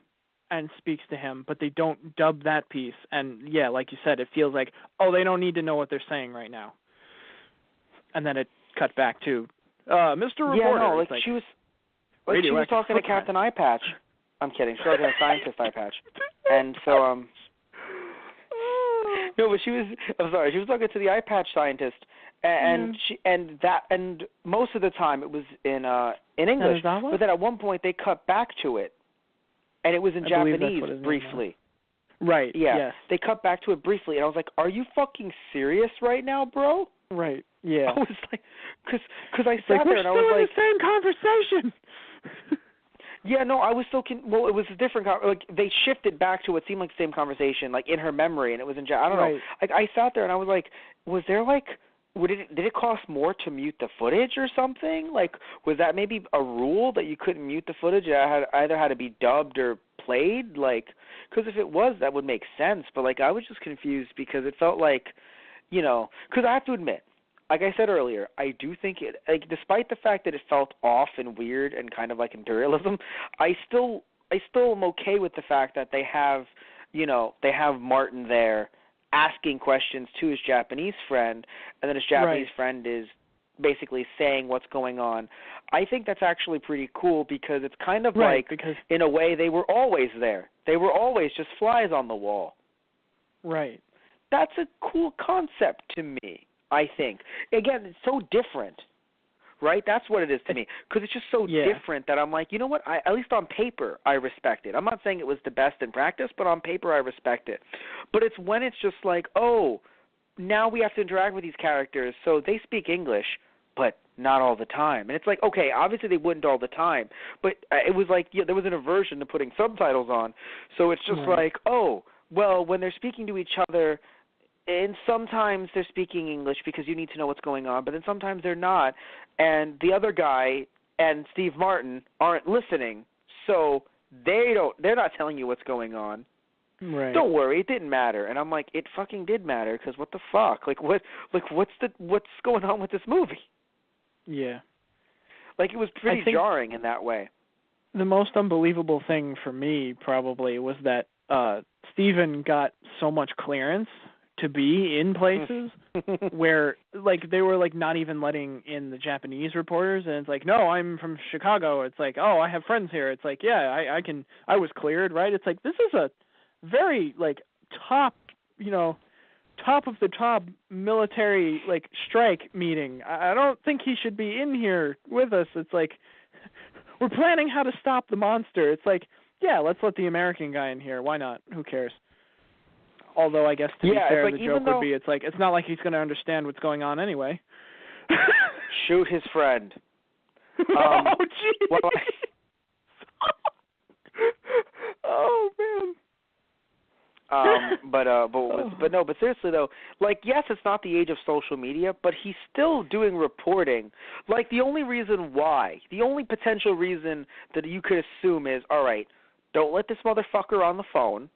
and speaks to him, but they don't dub that piece. And yeah, like you said, it feels like, they don't need to know what they're saying right now. And then it cut back to Mr. Reporter. Yeah, no, like she was talking to Captain Eye Patch. I'm kidding. She was talking to Scientist Eye Patch. And so, no, but she was talking to the Eye Patch scientist, and most of the time it was in English. Kanazawa? But then at one point they cut back to it, and it was in Japanese briefly. Right. Yeah. Yes. They cut back to it briefly, and I was like, "Are you fucking serious right now, bro?" Right. Yeah. I was like, because I sat there and I was like, like, we're still in the same conversation. yeah, no, I was still well, it was a different like they shifted back to what seemed like the same conversation, like in her memory, and it was in I don't know. Like I sat there and I was like, was there like did it cost more to mute the footage or something? Like, was that maybe a rule that you couldn't mute the footage? It either had to be dubbed or played? Like, because if it was, that would make sense. But, like, I was just confused because it felt like, because I have to admit, like I said earlier, I do think it, like, despite the fact that it felt off and weird and kind of like imperialism, I still am okay with the fact that they have Martin there asking questions to his Japanese friend, and then his Japanese friend is basically saying what's going on. I think that's actually pretty cool because it's kind of because in a way, they were always there. They were always just flies on the wall. Right. That's a cool concept to me, I think. Again, it's so different, right? That's what it is to me, because it's just so different that I'm like, you know what? At least on paper, I respect it. I'm not saying it was the best in practice, but on paper, I respect it. But it's when it's just like, oh, now we have to interact with these characters, so they speak English, but not all the time. And it's like, okay, obviously they wouldn't all the time, but it was like there was an aversion to putting subtitles on. So it's just like, oh, well, when they're speaking to each other, and sometimes they're speaking English because you need to know what's going on, but then sometimes they're not. And the other guy and Steve Martin aren't listening, so they're not telling you what's going on. Right. Don't worry, it didn't matter. And I'm like, it fucking did matter, because what the fuck? What's going on with this movie? Yeah. Like, it was pretty jarring in that way. The most unbelievable thing for me probably was that Steven got so much clearance to be in places where, like, they were, like, not even letting in the Japanese reporters, and it's like, no, I'm from Chicago. It's like, oh, I have friends here. It's like, yeah, I was cleared, right? It's like, this is a very, like, top of the top military, like, strike meeting. I don't think he should be in here with us. It's like, we're planning how to stop the monster. It's like, yeah, let's let the American guy in here. Why not? Who cares? Although I guess to be fair, like, the joke would be, it's like, it's not like he's going to understand what's going on anyway. Shoot his friend. Oh, jeez. Oh, man. But seriously though, like, yes, it's not the age of social media, but he's still doing reporting. Like, the only potential reason that you could assume is, all right, don't let this motherfucker on the phone.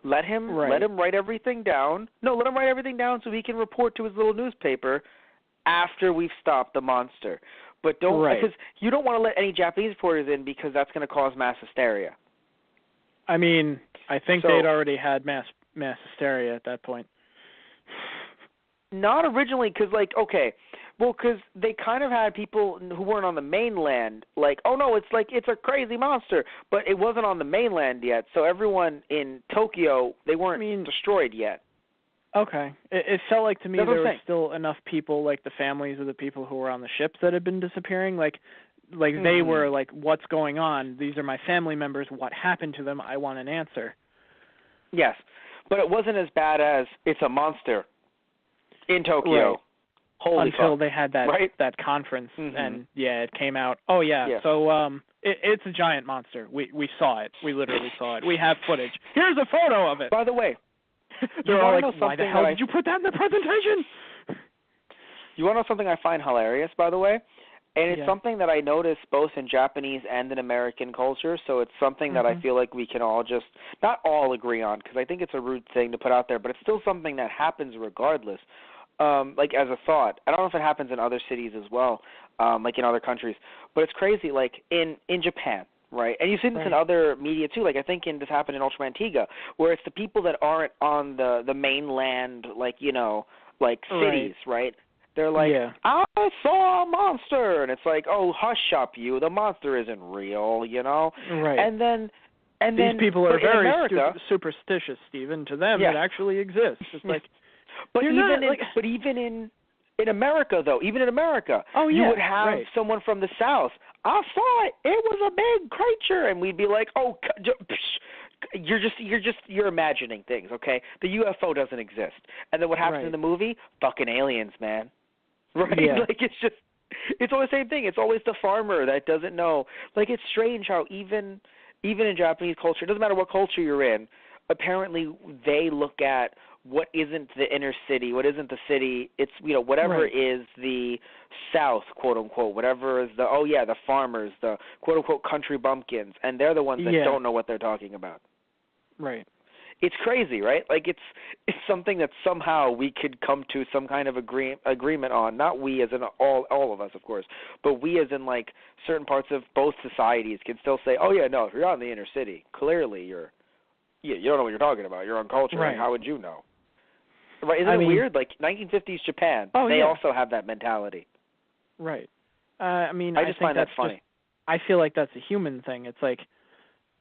Let him write everything down. No, let him write everything down so he can report to his little newspaper after we've stopped the monster. But because you don't want to let any Japanese reporters in, because that's going to cause mass hysteria. I mean, I think they'd already had mass hysteria at that point. Not originally, because, like, okay, well, because they kind of had people who weren't on the mainland, like, oh, no, it's like, it's a crazy monster, but it wasn't on the mainland yet, so everyone in Tokyo, they weren't destroyed yet. Okay. It felt like to me there were still enough people, like the families of the people who were on the ships that had been disappearing, like they were like, what's going on? These are my family members. What happened to them? I want an answer. Yes, but it wasn't as bad as it's a monster in Tokyo. Right. Holy Until fuck. they had that conference, and it came out. Oh yeah, yes. So it's a giant monster. We saw it. We literally saw it. We have footage. Here's a photo of it. By the way, they're all like, why the hell did you put that in the presentation? You want to know something I find hilarious, by the way? And it's something that I notice both in Japanese and in American culture, so it's something that I feel like we can all just, not all agree on, because I think it's a rude thing to put out there, but it's still something that happens regardless, like as a thought. I don't know if it happens in other cities as well, like in other countries, but it's crazy, like in Japan, right? And you've seen this in other media too, like I think this happened in Ultra Antigua, where it's the people that aren't on the mainland, like, like cities, right? They're like, I saw a monster, and it's like, oh, hush up, you. The monster isn't real, Right. And then these people are very superstitious, Stephen. To them, it actually exists. It's like, but even In America, though, even in America, you would have someone from the South. I saw it. It was a big creature, and we'd be like, "Oh, you're imagining things, okay? The UFO doesn't exist." And then what happens in the movie? Fucking aliens, man. Right? Yeah. Like it's always the same thing. It's always the farmer that doesn't know. Like it's strange how even in Japanese culture, it doesn't matter what culture you're in, apparently they look at what isn't the inner city, what isn't the city, it's, whatever is the South, quote unquote, whatever is the farmers, the quote unquote country bumpkins, and they're the ones that don't know what they're talking about. Right. It's crazy, right? Like it's something that somehow we could come to some kind of agreement on. Not we as in all of us, of course, but we as in like certain parts of both societies can still say, "Oh yeah, no, if you're out in the inner city, clearly you don't know what you're talking about. You're uncultured. Right. Like, how would you know?" Right? Isn't it weird? Like 1950s Japan, they also have that mentality. Right. I just find that funny. I feel like that's a human thing. It's like,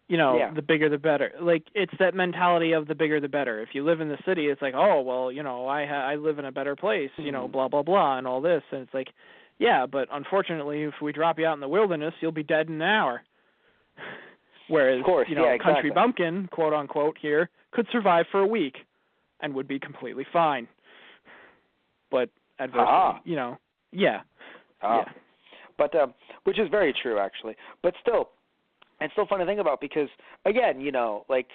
the bigger the better. Like it's that mentality of the bigger the better. If you live in the city, it's like, oh well, I live in a better place. Blah blah blah, and all this. And it's like, yeah, but unfortunately, if we drop you out in the wilderness, you'll be dead in an hour. Whereas, of course, country bumpkin, quote unquote, here could survive for a week and would be completely fine. But adversely, But which is very true, actually. But still, it's still fun to think about because, again, like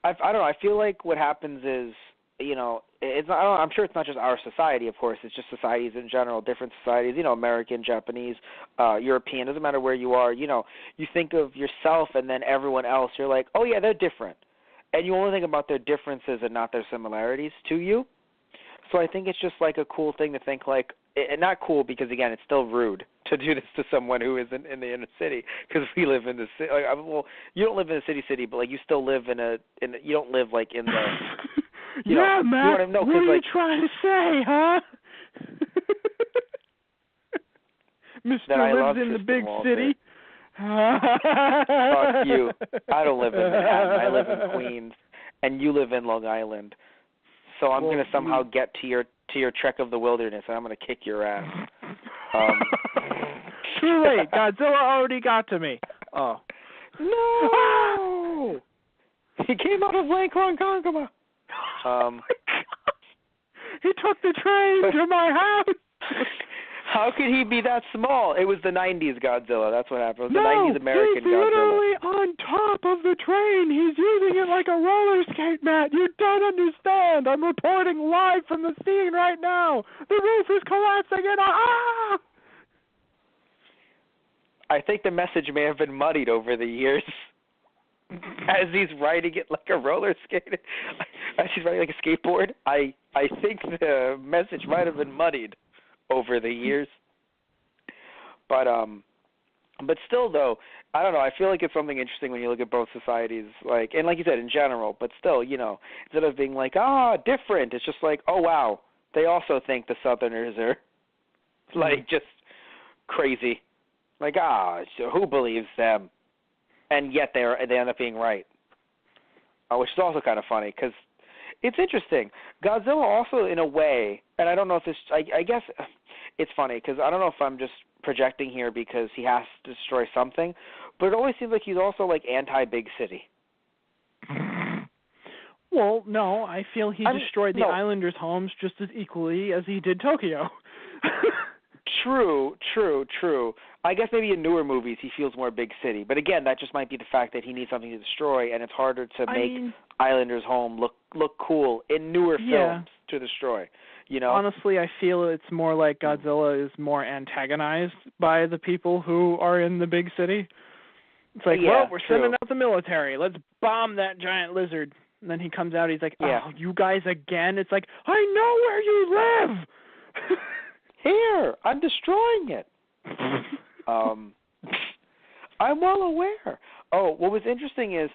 I don't know. I feel like what happens is, it's not. I'm sure it's not just our society. Of course, it's just societies in general, different societies. American, Japanese, European. Doesn't matter where you are. You think of yourself and then everyone else. You're like, oh yeah, they're different, and you only think about their differences and not their similarities to you. So I think it's just like a cool thing to think like, and not cool because again, it's still rude to do this to someone who isn't in the inner city because we live in the city. Like, well, you don't live in a city, but like you still live you don't live like in the. Matt. What are you trying to say, huh? Mr. lives in the big city. Fuck you. I don't live in Manhattan. I live in Queens, and you live in Long Island. So I'm going to somehow get to your trek of the wilderness, and I'm going to kick your ass. Too late. Godzilla already got to me. Oh. No! He came out of Lake Ronkonkoma. He took the train to my house. How could he be that small? It was the 90s Godzilla. That's what happened. It was the 90s American Godzilla. He's literally on top of the train. He's using it like a roller skate, Matt. You don't understand. I'm reporting live from the scene right now. The roof is collapsing and I think the message may have been muddied over the years. As he's riding it like a roller skate, as he's riding like a skateboard, I think the message might have been muddied over the years. But still though, I don't know, I feel like it's something interesting when you look at both societies, like, and like you said, in general, but still, instead of being like, different, it's just like, oh wow, they also think the Southerners are like just crazy. Like, so who believes them? And yet they end up being right. Which is also kind of funny because it's interesting. Godzilla also, in a way, and I don't know if this, I guess it's funny because I don't know if I'm just projecting here because he has to destroy something, but it always seems like he's also like anti-big city. Well, no, I feel he destroyed the Islanders' homes just as equally as he did Tokyo. True. I guess maybe in newer movies he feels more big city. But again, that just might be the fact that he needs something to destroy, and it's harder to make Islanders' home look cool in newer films to destroy. Honestly, I feel it's more like Godzilla is more antagonized by the people who are in the big city. It's like, we're sending out the military. Let's bomb that giant lizard. And then he comes out, he's like, you guys again? It's like, I know where you live! Here, I'm destroying it. I'm well aware. Oh, what was interesting is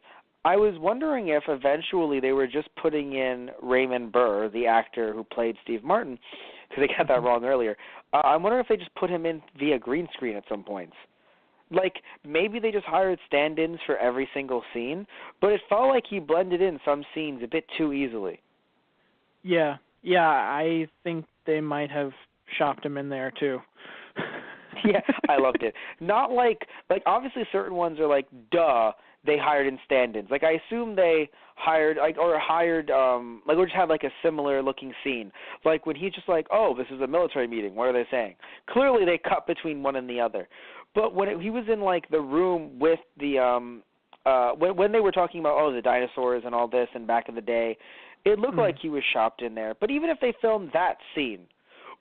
I was wondering if eventually they were just putting in Raymond Burr, the actor who played Steve Martin, because they got that wrong earlier. I'm wondering if they just put him in via green screen at some points. Like, maybe they just hired stand-ins for every single scene, but it felt like he blended in some scenes a bit too easily. Yeah, I think they might have shopped him in there too. Yeah, I loved it. Not like obviously certain ones are like, duh, they hired in stand-ins. Like I assume they hired or just had like a similar looking scene. Like when he's just like, oh, this is a military meeting. What are they saying? Clearly they cut between one and the other. But when he was in like the room with the when they were talking about the dinosaurs and all this and back in the day, it looked like he was shopped in there. But even if they filmed that scene,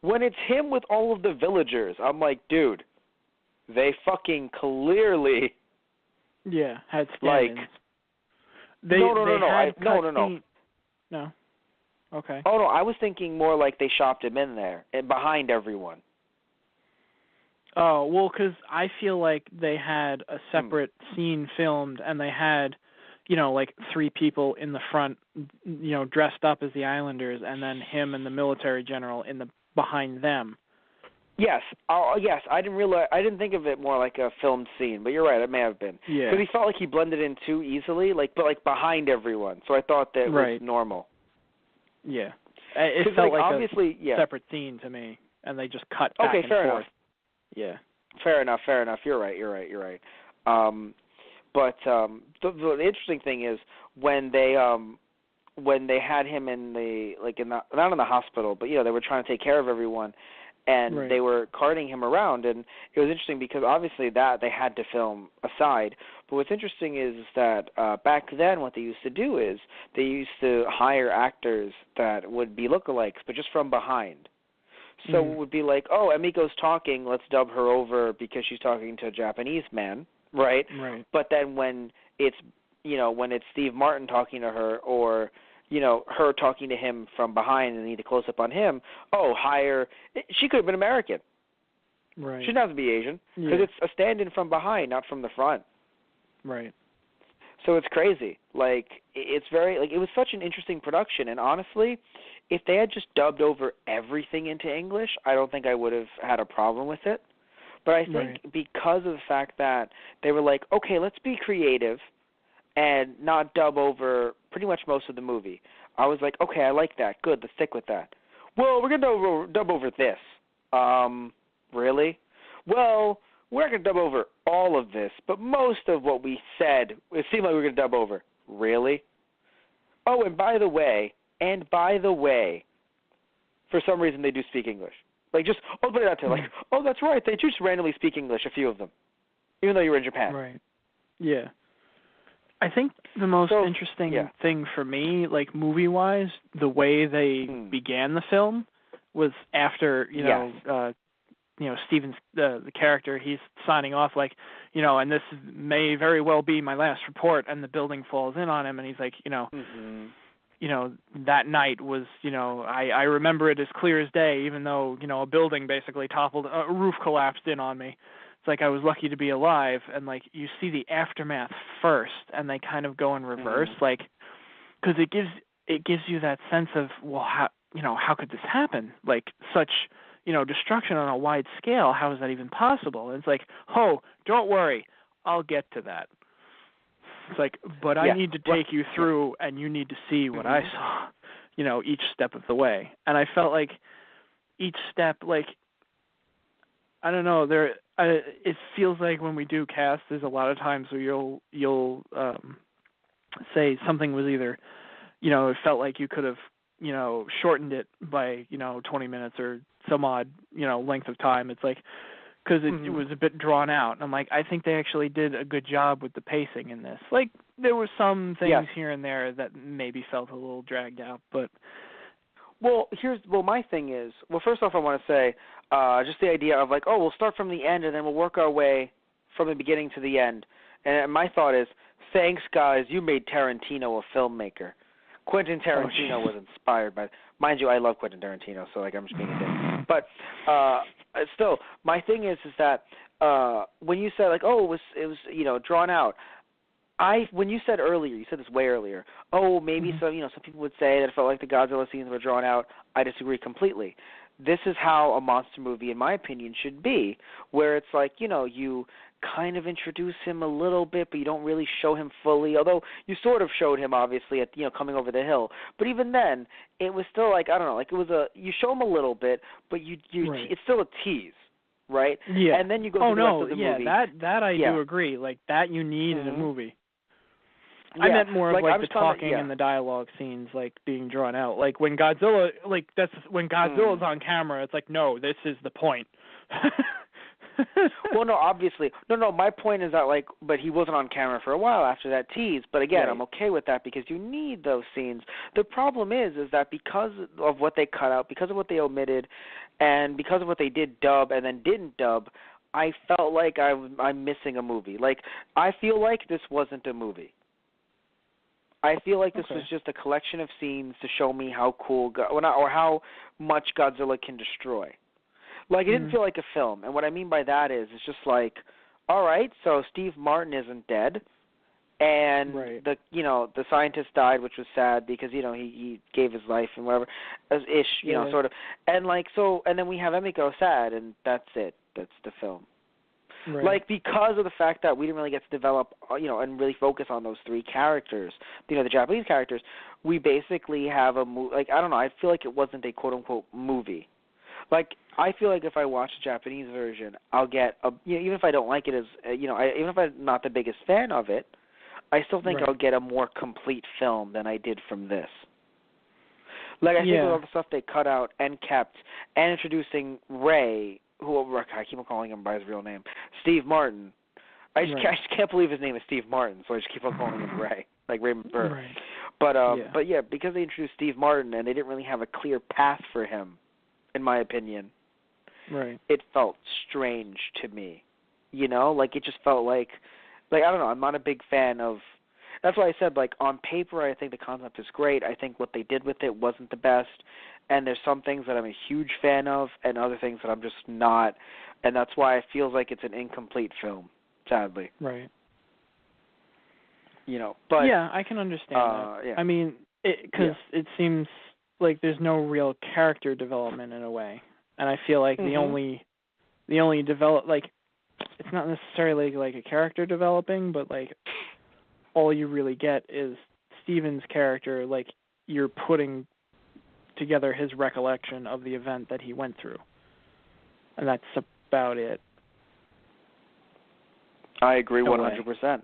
when it's him with all of the villagers, I'm like, dude, they fucking clearly had stand-ins. like No. Okay. Oh no, I was thinking more like they shopped him in there and behind everyone. Oh, well, because I feel like they had a separate scene filmed, and they had, like 3 people in the front, dressed up as the Islanders, and then him and the military general behind them. Yes. Yes. I didn't think of it more like a filmed scene, but you're right. It may have been. Yeah. Because he felt like he blended in too easily, but behind everyone. So I thought that was normal. Yeah. It felt like obviously, a separate scene to me, and they just cut back and fair forth. Enough. Yeah. Fair enough. You're right. But the interesting thing is when they had him in not in the hospital, but they were trying to take care of everyone, and they were carting him around, and it was interesting because obviously that they had to film aside. But what's interesting is that back then what they used to do is they used to hire actors that would be lookalikes, but just from behind. So it would be like, oh, Emiko's talking, let's dub her over because she's talking to a Japanese man, right? Right. But then when it's Steve Martin talking to her, or her talking to him from behind and they need a close up on him, she could have been American. Right. She doesn't have to be Asian because it's a stand-in from behind, not from the front. Right. So it's crazy. It's very it was such an interesting production, and honestly, if they had just dubbed over everything into English, I don't think I would have had a problem with it. But I think because of the fact that they were like, okay, let's be creative and not dub over pretty much most of the movie, I was like, okay, I like that. Good, let's stick with that. Well, we're going to dub over this. Really? Well, we're not going to dub over all of this, but most of what we said, it seemed like we were going to dub over. Really? Oh, and by the way, for some reason they do speak English. Put it out there, oh, that's right, they just randomly speak English, a few of them, even though you're in Japan. Right. Yeah. I think the most interesting thing for me, movie-wise, the way they began the film was after, Steven's the character, he's signing off and this may very well be my last report, and the building falls in on him, and he's like, that night was, I remember it as clear as day, even though, a building basically toppled, a roof collapsed in on me. It's like I was lucky to be alive, and you see the aftermath first, and they kind of go in reverse, because it gives you that sense of, well, how could this happen? Such, destruction on a wide scale. How is that even possible? And it's like, oh, don't worry, I'll get to that. It's but I need to take you through, and you need to see what I saw, each step of the way. And I felt like each step, I don't know, it feels like when we do cast, there's a lot of times where you'll say something was either, it felt like you could have, shortened it by, 20 minutes or some odd, length of time. It's because it was a bit drawn out. And I'm I think they actually did a good job with the pacing in this. There were some things here and there that maybe felt a little dragged out, but... Well, my thing is, first off, I want to say, just the idea of we'll start from the end and then we'll work our way from the beginning to the end. And my thought is, thanks, guys, you made Tarantino a filmmaker. Quentin Tarantino was inspired by, mind you, I love Quentin Tarantino, so I'm just being a dick. But still, my thing is that when you said it was drawn out, when you said earlier, you said this way earlier, maybe some people would say that it felt like the Godzilla scenes were drawn out. I disagree completely. This is how a monster movie, in my opinion, should be, where it's you kind of introduce him a little bit, but you don't really show him fully. Although you sort of showed him, obviously, at coming over the hill. But even then, it was still like, I don't know, like it was you show him a little bit, but you right. it's still a tease, right? Yeah. And then you go through the rest of the movie. That I do agree. Like that you need in a movie. I meant more of like the talking and the dialogue scenes like being drawn out. Like when Godzilla, when Godzilla's on camera, it's like, no, this is the point. Well, no, obviously. No, my point is that, like, but he wasn't on camera for a while after that tease. But again, right. I'm okay with that because you need those scenes. The problem is that because of what they cut out, because of what they omitted, and because of what they did dub and then didn't dub, I felt like I'm missing a movie. Like, I feel like this wasn't a movie. I feel like this was just a collection of scenes to show me how cool or how much Godzilla can destroy. Like, it didn't feel like a film. And what I mean by that is it's just like, all right, so Steve Martin isn't dead. And the scientist died, which was sad because, he gave his life and whatever, sort of. And and then we have Emiko sad, and that's it. That's the film. Right. Like, because of the fact that we didn't really get to develop, and really focus on those three characters, the Japanese characters, we basically have a movie. Like, I don't know, I feel like it wasn't a quote-unquote movie. Like, I feel like if I watch the Japanese version, I'll get even if I don't like it even if I'm not the biggest fan of it, I still think I'll get a more complete film than I did from this. Like, I think with all the stuff they cut out and kept, and introducing Ray, who I keep on calling him by his real name, Steve Martin. I just can't believe his name is Steve Martin, so I just keep on calling him Ray, like Raymond Burr. Right. But because they introduced Steve Martin and they didn't really have a clear path for him, in my opinion, it felt strange to me. Like it just felt like I don't know. I'm not a big fan of. That's why I said, like, on paper, I think the concept is great. I think what they did with it wasn't the best. And there's some things that I'm a huge fan of and other things that I'm just not. And that's why it feels like it's an incomplete film, sadly. Right. But... Yeah, I can understand that. Yeah. I mean, because it seems like there's no real character development in a way. And I feel like the only it's not necessarily like a character developing, but like all you really get is Steven's character, like you're putting together his recollection of the event that he went through. And that's about it. I agree 100%.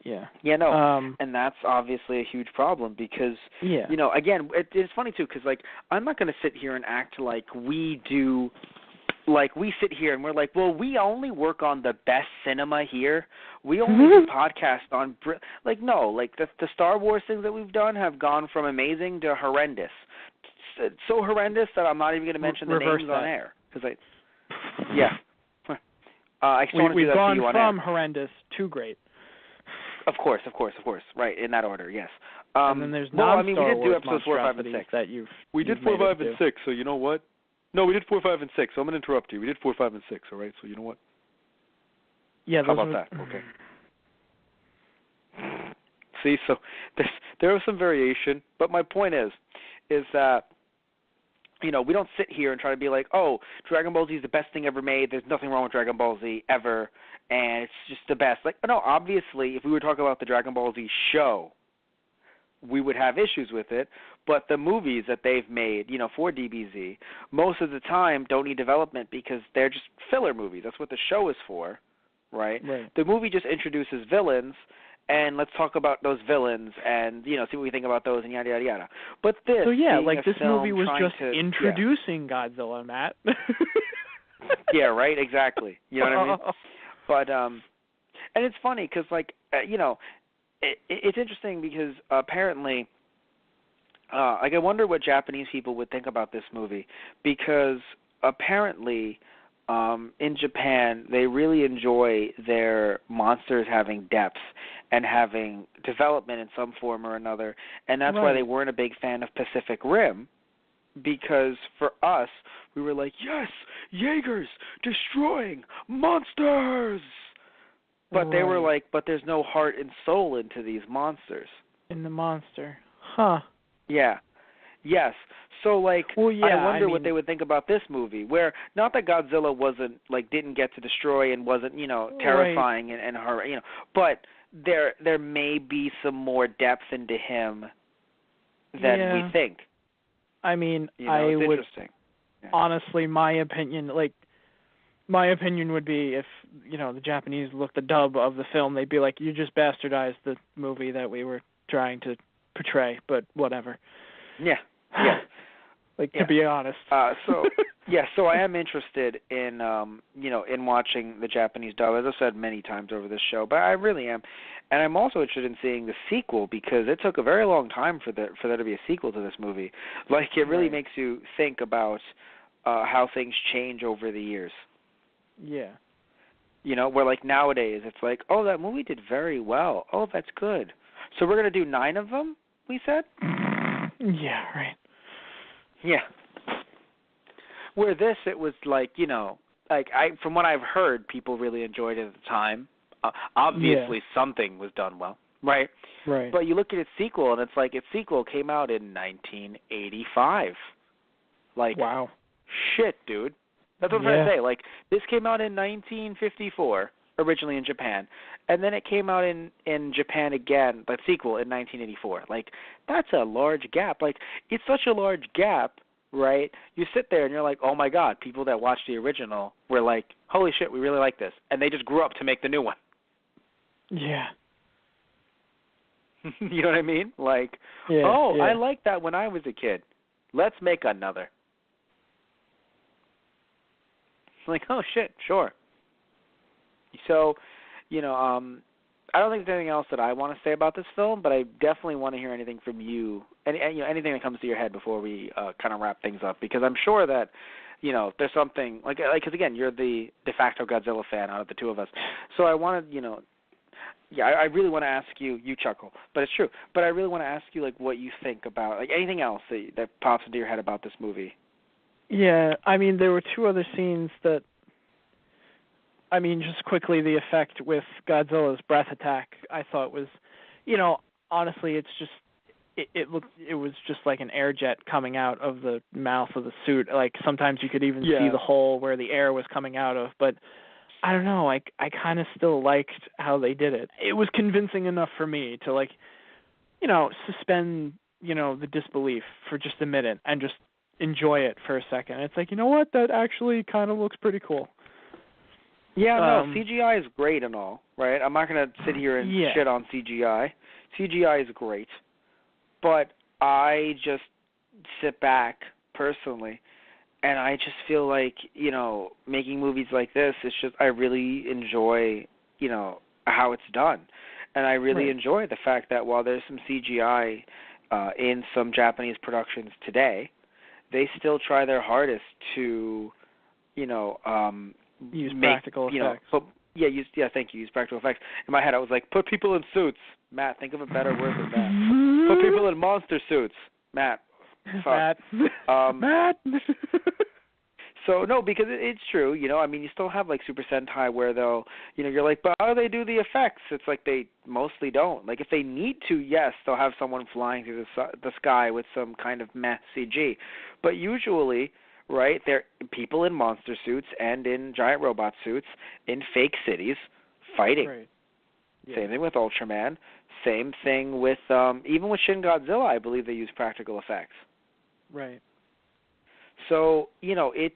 Yeah. Yeah, no, and that's obviously a huge problem because, again, it's funny too because, like, I'm not going to sit here and act like we do. Like, we sit here and we're like, well, we only work on the best cinema here. We only do podcasts on, no, like, the Star Wars things that we've done have gone from amazing to horrendous. So horrendous that I'm not even going to mention the names on air. Cause I still want to do that to you on air. We've gone from horrendous to great. Of course. Right, in that order, yes. And then there's Star we did do episodes 4, 5, and 6. That we did 4, 5, and 6, so you know what? No, we did 4, 5, and 6, so I'm going to interrupt you. We did 4, 5, and 6, all right? So you know what? Yeah, how about that? Okay. See, so there was some variation, but my point is that, we don't sit here and try to be like, oh, Dragon Ball Z is the best thing ever made. There's nothing wrong with Dragon Ball Z ever, and it's just the best. Like, no, obviously, if we were talking about the Dragon Ball Z show, we would have issues with it. But the movies that they've made, for DBZ, most of the time don't need development because they're just filler movies. That's what the show is for, right? The movie just introduces villains, and let's talk about those villains and, see what we think about those and yada, yada, yada. But this, this movie was just introducing Godzilla, Matt. Yeah, right, exactly. You know what I mean? But, and it's funny because, it's interesting because apparently, I wonder what Japanese people would think about this movie because apparently in Japan, they really enjoy their monsters having depth and having development in some form or another, and that's why they weren't a big fan of Pacific Rim, because for us, we were like, yes, Jaegers destroying monsters! But they were like, but there's no heart and soul into these monsters. In the monster. Huh. Yeah. Yes. So, like, Well, yeah, I wonder I what mean, they would think about this movie, where not that Godzilla wasn't, like, didn't get to destroy and wasn't, terrifying and horror, but there may be some more depth into him than we think. I mean, It's would interesting. Yeah. honestly, my opinion would be if, the Japanese looked the dub of the film, they'd be like, you just bastardized the movie that we were trying to portray, but whatever. Yeah. Yeah. To be honest. So I am interested in, in watching the Japanese dub, as I've said many times over this show, but I really am. And I'm also interested in seeing the sequel because it took a very long time for there to be a sequel to this movie. Like, it really makes you think about how things change over the years. Yeah. Where, like, nowadays it's like, oh, that movie did very well. Oh, that's good. So we're going to do 9 of them, we said? Yeah, right. Yeah. Where this, it was like, from what I've heard, people really enjoyed it at the time. Obviously, something was done well, right? Right. But you look at its sequel, and it's like its sequel came out in 1985. Like, wow. Shit, dude. That's what I'm trying to say. Like, this came out in 1954, originally in Japan, and then it came out in Japan again, the sequel, in 1984. Like, that's a large gap. Like, it's such a large gap, right? You sit there and you're like, oh my God, people that watched the original were like, holy shit, we really like this. And they just grew up to make the new one. Yeah. You know what I mean? Like, I liked that when I was a kid. Let's make another. Like, oh shit, sure. So, I don't think there's anything else that I want to say about this film, but I definitely want to hear anything from you, and anything that comes to your head before we kind of wrap things up, because I'm sure that, there's something like because again, you're the de facto Godzilla fan out of the two of us, so I want to, I really want to ask you. You chuckle, but it's true. But I really want to ask you, like, what you think about, like, anything else that pops into your head about this movie. Yeah, I mean, there were 2 other scenes that, just quickly, the effect with Godzilla's breath attack, I thought was, honestly, it's just, it was just like an air jet coming out of the mouth of the suit. Like, sometimes you could even see the hole where the air was coming out of, but I don't know, I kind of still liked how they did it. It was convincing enough for me to, like, suspend, the disbelief for just a minute and just enjoy it for a second. It's like, you know what, that actually kind of looks pretty cool. Yeah, no, CGI is great and all, right? I'm not going to sit here and shit on CGI. CGI is great. But I just sit back, personally, and I just feel like, making movies like this, it's just, I really enjoy, how it's done. And I really enjoy the fact that while there's some CGI in some Japanese productions today, they still try their hardest to, use practical effects. Thank you. Use practical effects. In my head, I was like, put people in suits. Matt, think of a better word than that. Put people in monster suits. Matt. Fuck. Matt. So, no, because it's true, you still have, like, Super Sentai where you're like, but how do they do the effects? It's like they mostly don't. Like, if they need to, yes, they'll have someone flying through the sky with some kind of meh CG. But usually, right, they're people in monster suits and in giant robot suits in fake cities fighting. Right. Yeah. Same thing with Ultraman. Same thing with, even with Shin Godzilla, I believe they use practical effects. Right. So, it's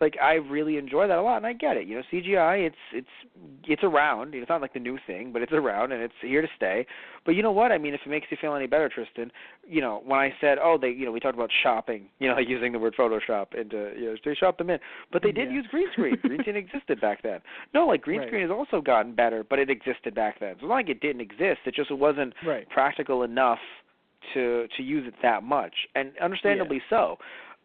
like, I really enjoy that a lot, and I get it. CGI, it's around. It's not like the new thing, but it's around and it's here to stay. But you know what? I mean, if it makes you feel any better, Tristan, when I said, we talked about shopping, like using the word Photoshop into, they shop them in, but they did use green screen. Green screen existed back then. No, like green screen has also gotten better, but it existed back then. So it's not like it didn't exist. It just wasn't practical enough to use it that much, and understandably so.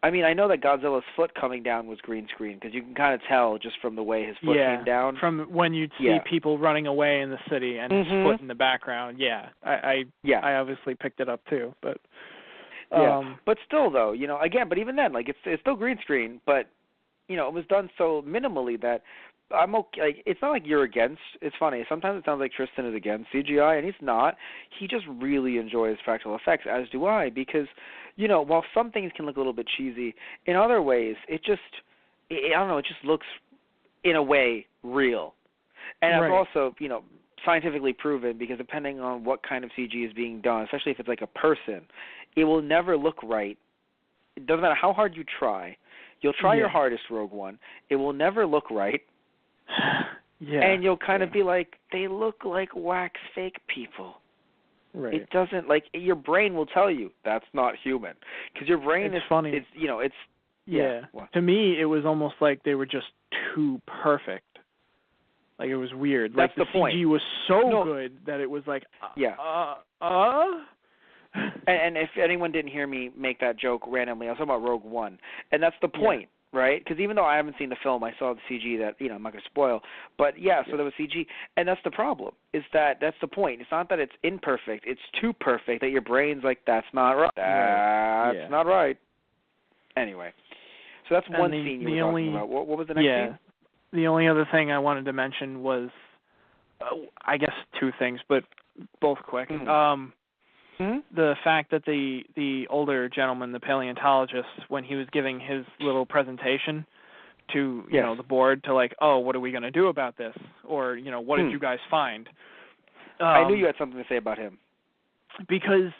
I mean, I know that Godzilla's foot coming down was green screen because you can kind of tell just from the way his foot came down. From when you'd see people running away in the city and his foot in the background. Yeah, I obviously picked it up too, but but still though, again, but even then, like it's still green screen, but it was done so minimally that I'm okay. Like, it's not like you're against. It's funny. Sometimes it sounds like Tristan is against CGI, and he's not. He just really enjoys practical effects, as do I, because, while some things can look a little bit cheesy, in other ways, I don't know, it just looks, in a way, real. And Right. it's also, scientifically proven, because depending on what kind of CG is being done, especially if it's like a person, it will never look right. It doesn't matter how hard you try. You'll try your hardest, Rogue One. It will never look right. Yeah. And you'll kind of be like, they look like wax fake people. Right. It doesn't, like, your brain will tell you that's not human. Because your brain is funny. It's, it's, yeah. Well, To me, it was almost like they were just too perfect. Like, it was weird. That's like, the point. CG was so good that it was like, And if anyone didn't hear me make that joke randomly, I was talking about Rogue One. And that's the point, right? Because even though I haven't seen the film, I saw the CG that, I'm not going to spoil. But, so there was CG. And that's the problem, is that's the point. It's not that it's imperfect. It's too perfect that your brain's like, that's not right. That's not right. Anyway. So that's one scene you were talking about. What was the next scene? The only other thing I wanted to mention was, I guess, two things, but both quick. The fact that the older gentleman, the paleontologist, when he was giving his little presentation to the board to like, oh, what are we going to do about this? Or, what did you guys find? I knew you had something to say about him. Because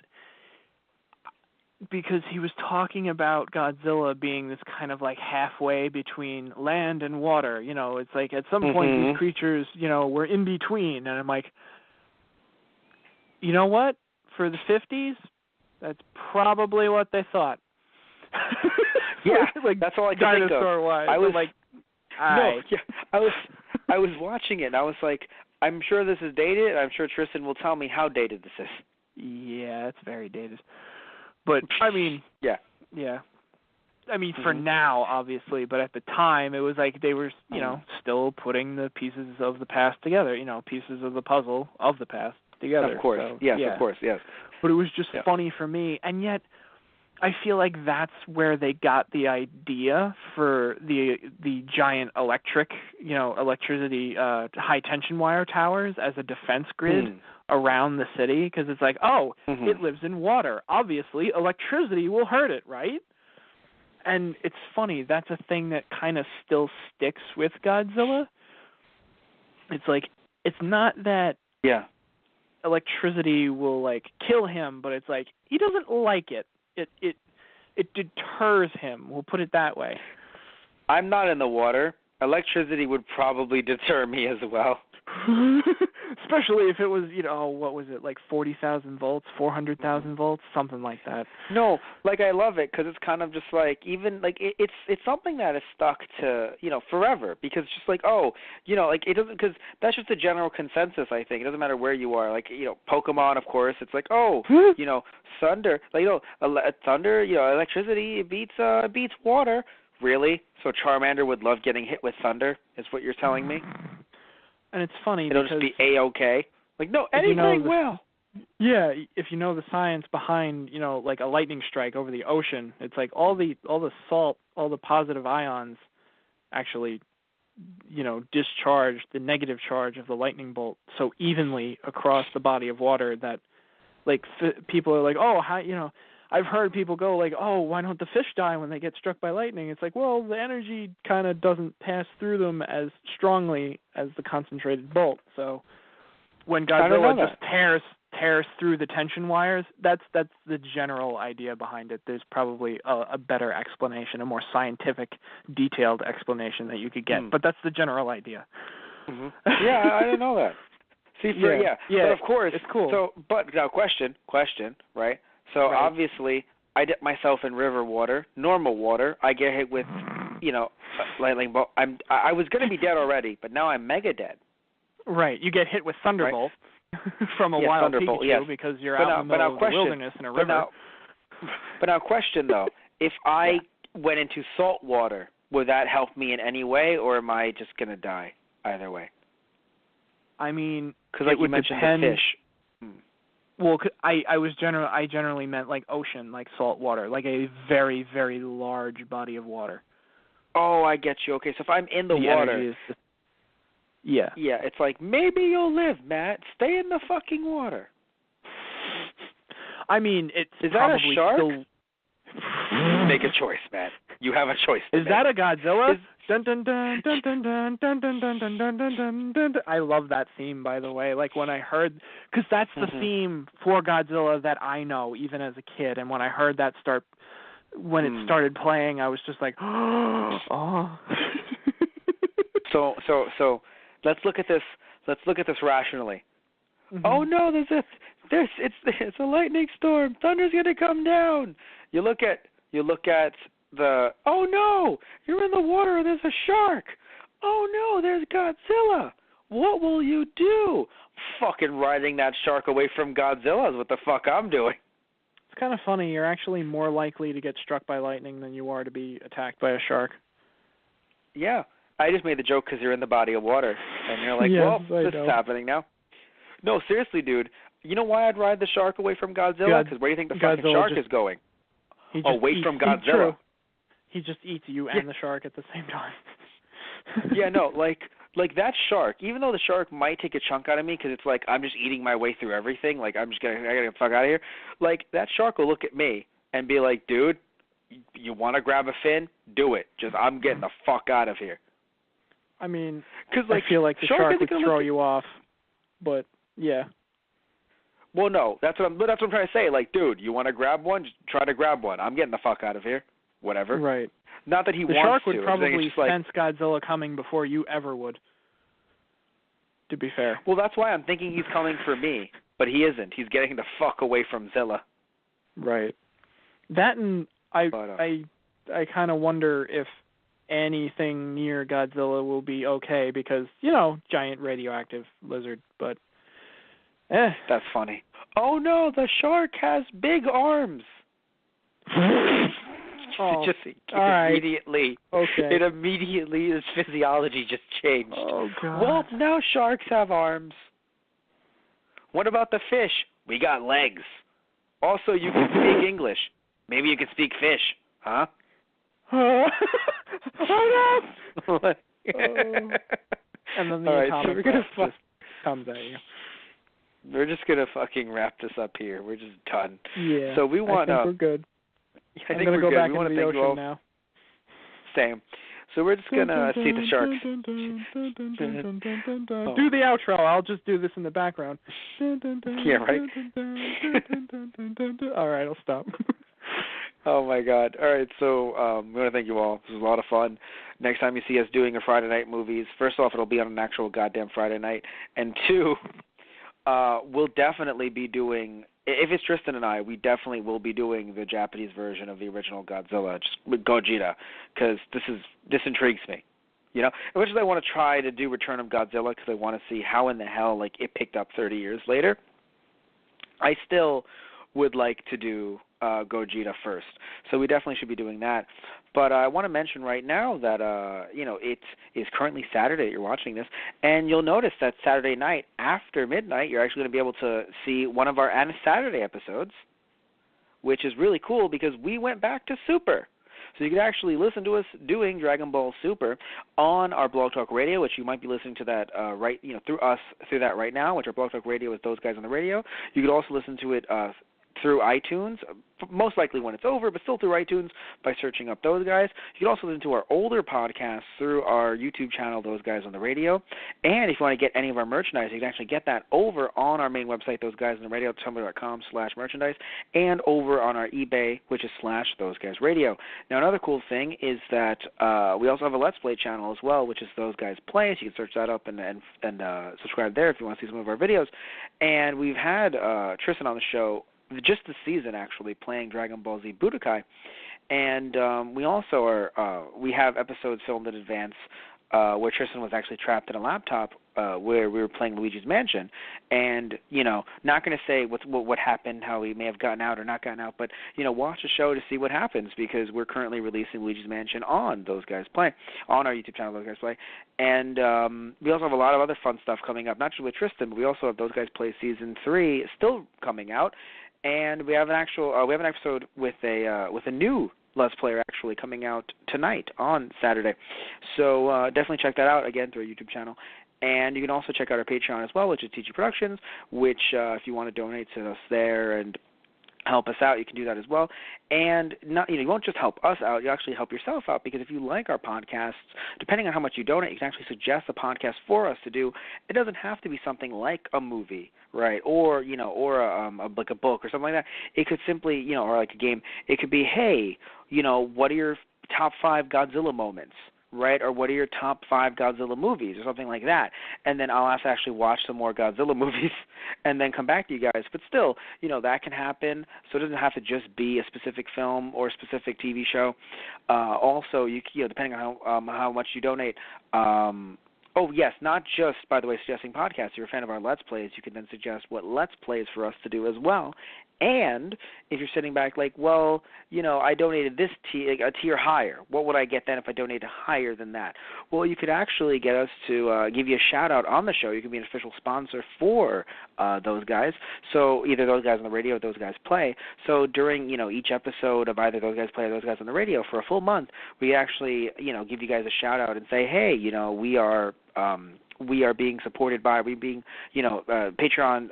he was talking about Godzilla being this kind of like halfway between land and water. It's like at some point these creatures, were in between. And I'm like, you know what? For the 50s, that's probably what they thought. Like, that's all I could think of. Dinosaur-wise. I was like, I was watching it, and I was like, I'm sure this is dated, and I'm sure Tristan will tell me how dated this is. Yeah, it's very dated. But, I mean... Yeah. I mean, for now, obviously, but at the time, it was like they were, still putting the pieces of the past together, pieces of the puzzle of the past together. Of course, so, of course, yes. But it was just funny for me, and yet I feel like that's where they got the idea for the giant electricity, high tension wire towers as a defense grid around the city, because it's like, it lives in water. Obviously, electricity will hurt it, right? And it's funny, that's a thing that kind of still sticks with Godzilla. It's like, it's not that electricity will like kill him, but it's like he doesn't like it. It deters him. We'll put it that way. I'm not in the water. Electricity would probably deter me as well. Especially if it was, what was it, like 40,000 volts, 400,000 volts, something like that. No, like I love it because it's kind of just like even like it's something that is stuck to forever, because it's just like like it doesn't, because that's just a general consensus. I think it doesn't matter where you are. Like Pokemon, of course, it's like thunder, like thunder, electricity it beats water. Really? So Charmander would love getting hit with thunder? Is what you're telling me? And it's funny It'll because... just be A-okay? Like, no, anything will. Yeah, if you know the science behind, like a lightning strike over the ocean, it's like all the salt, all the positive ions actually, discharge the negative charge of the lightning bolt so evenly across the body of water that, like, people are like, I've heard people go like, why don't the fish die when they get struck by lightning? It's like, well, the energy kind of doesn't pass through them as strongly as the concentrated bolt. So when Godzilla just tears through the tension wires, that's the general idea behind it. There's probably a better explanation, a more scientific, detailed explanation that you could get. But that's the general idea. Yeah, I didn't know that. See, but of course, it's cool. So, but now question, right? So obviously, I dip myself in river water, normal water. I get hit with, lightning bolt. I was going to be dead already, but now I'm mega dead. Right. You get hit with thunderbolt from a wild Pikachu because you're out in the middle of the wilderness in a river. But now, question though: if I went into salt water, would that help me in any way, or am I just going to die either way? I mean, because like you mentioned the fish. Well, I generally meant like ocean, like salt water, like a very, very large body of water. Oh, I get you. Okay, so if I'm in the water, Yeah. Yeah, it's like, maybe you'll live, Matt. Stay in the fucking water. I mean, it's Is that a probably shark? still... Make a choice, Matt. You have a choice to Is make. that a Godzilla? Dun, dun, dun, dun, dun, dun, dun, dun, dun, dun, dun, dun, dun, dun. I love that theme, by the way. Like, when I heard... Because that's the theme for Godzilla that I know, even as a kid. And when I heard that start... When it started playing, I was just like, oh. So let's look at this. Let's look at this rationally. Mm-hmm. Oh no, it's a lightning storm. Thunder's gonna come down. You look at the. Oh no, you're in the water and there's a shark. Oh no, there's Godzilla. What will you do? Fucking riding that shark away from Godzilla is what the fuck I'm doing. It's kind of funny. You're actually more likely to get struck by lightning than you are to be attacked by a shark. Yeah, I just made the joke because you're in the body of water, and you're like, yes, well, this is happening now. No, seriously, dude. You know why I'd ride the shark away from Godzilla? Because where do you think the fucking shark is going? Away from Godzilla. He just eats you and the shark at the same time. Yeah, no, like that shark, even though the shark might take a chunk out of me because it's like I'm just eating my way through everything, like I gotta get the fuck out of here, like that shark will look at me and be like, dude, you want to grab a fin? Do it. Just I'm getting the fuck out of here. I mean, cause, like, I feel like the shark would throw you off, but yeah. Well, no, that's what I'm trying to say. Like, dude, you want to grab one? Just try to grab one. I'm getting the fuck out of here. Whatever. Right. Not that he the wants to. The shark would probably sense Godzilla coming before you ever would, to be fair. Well, that's why I'm thinking he's coming for me, but he isn't. He's getting the fuck away from Zilla. Right. That and I kind of wonder if anything near Godzilla will be okay because, giant radioactive lizard, but That's funny. Oh, no, the shark has big arms. Oh, immediately. Okay. It immediately, his physiology just changed. Oh, God. Well, now sharks have arms. What about the fish? We got legs. Also, you can speak English. Maybe you can speak fish, huh? Oh, no! And then the atomic just comes at you. We're just going to fucking wrap this up here. We're just done. Yeah, so we want, I think we're good. I think I'm going to go back we into the ocean now. Same. So we're just going to see the sharks. Do the outro. I'll just do this in the background. Yeah, right? All right, I'll stop. Oh, my God. All right, so we want to thank you all. This was a lot of fun. Next time you see us doing a Friday night movies, first off, it'll be on an actual goddamn Friday night. And two, we'll definitely be doing, if it's Tristan and I, we definitely will be doing the Japanese version of the original Godzilla, just with Gojira, because this intrigues me. Eventually I want to try to do Return of Godzilla because I want to see how in the hell it picked up 30 years later. I still would like to do Gojira first, so we definitely should be doing that. But I want to mention right now that it is currently Saturday. You're watching this, and you'll notice that Saturday night after midnight, you're actually going to be able to see one of our Anna Saturday episodes, which is really cool because we went back to Super. So you can actually listen to us doing Dragon Ball Super on our Blog Talk Radio, which you might be listening to that through that right now, which our Blog Talk Radio is those guys on the radio. You could also listen to it through iTunes, most likely when it's over, but still through iTunes by searching up those guys. You can also listen to our older podcasts through our YouTube channel, Those Guys on the Radio. And if you want to get any of our merchandise, you can actually get that over on our main website, Those Guys on the Radio, tumblr.com/merchandise, and over on our eBay, which is /Those Guys Radio. Now, another cool thing is that we also have a Let's Play channel as well, which is Those Guys Play. So you can search that up and subscribe there if you want to see some of our videos. And we've had Tristan on the show just this season, actually, playing Dragon Ball Z Budokai. And we also we have episodes filmed in advance where Tristan was actually trapped in a laptop where we were playing Luigi's Mansion. And, not going to say what happened, how he may have gotten out or not gotten out, but, watch the show to see what happens because we're currently releasing Luigi's Mansion on Those Guys Play, on our YouTube channel, Those Guys Play. And we also have a lot of other fun stuff coming up, not just with Tristan, but we also have Those Guys Play Season 3 still coming out. And we have an episode with a new Let's Player actually coming out tonight on Saturday. So definitely check that out again through our YouTube channel. And you can also check out our Patreon as well, which is TG Productions, which if you want to donate to us there and help us out, you can do that as well. And you won't just help us out, you actually help yourself out, because if you like our podcasts, depending on how much you donate, you can actually suggest a podcast for us to do. It doesn't have to be something like a movie, right? Or like a book or something like that. It could simply, or like a game. It could be, hey, what are your top 5 Godzilla moments? Right, or what are your top 5 Godzilla movies, or something like that, and then I'll have to actually watch some more Godzilla movies, and then come back to you guys. But still, that can happen. So it doesn't have to just be a specific film or a specific TV show. Also, depending on how much you donate. Oh, yes, not just, by the way, suggesting podcasts. If you're a fan of our Let's Plays, you can then suggest what Let's Plays for us to do as well. And if you're sitting back like, well, I donated this a tier higher. What would I get then if I donated higher than that? Well, you could actually get us to give you a shout-out on the show. You can be an official sponsor for those guys. So either those guys on the radio or those guys play. So during, each episode of either those guys play or those guys on the radio for a full month, we actually, give you guys a shout-out and say, hey, we are being supported by, Patreon,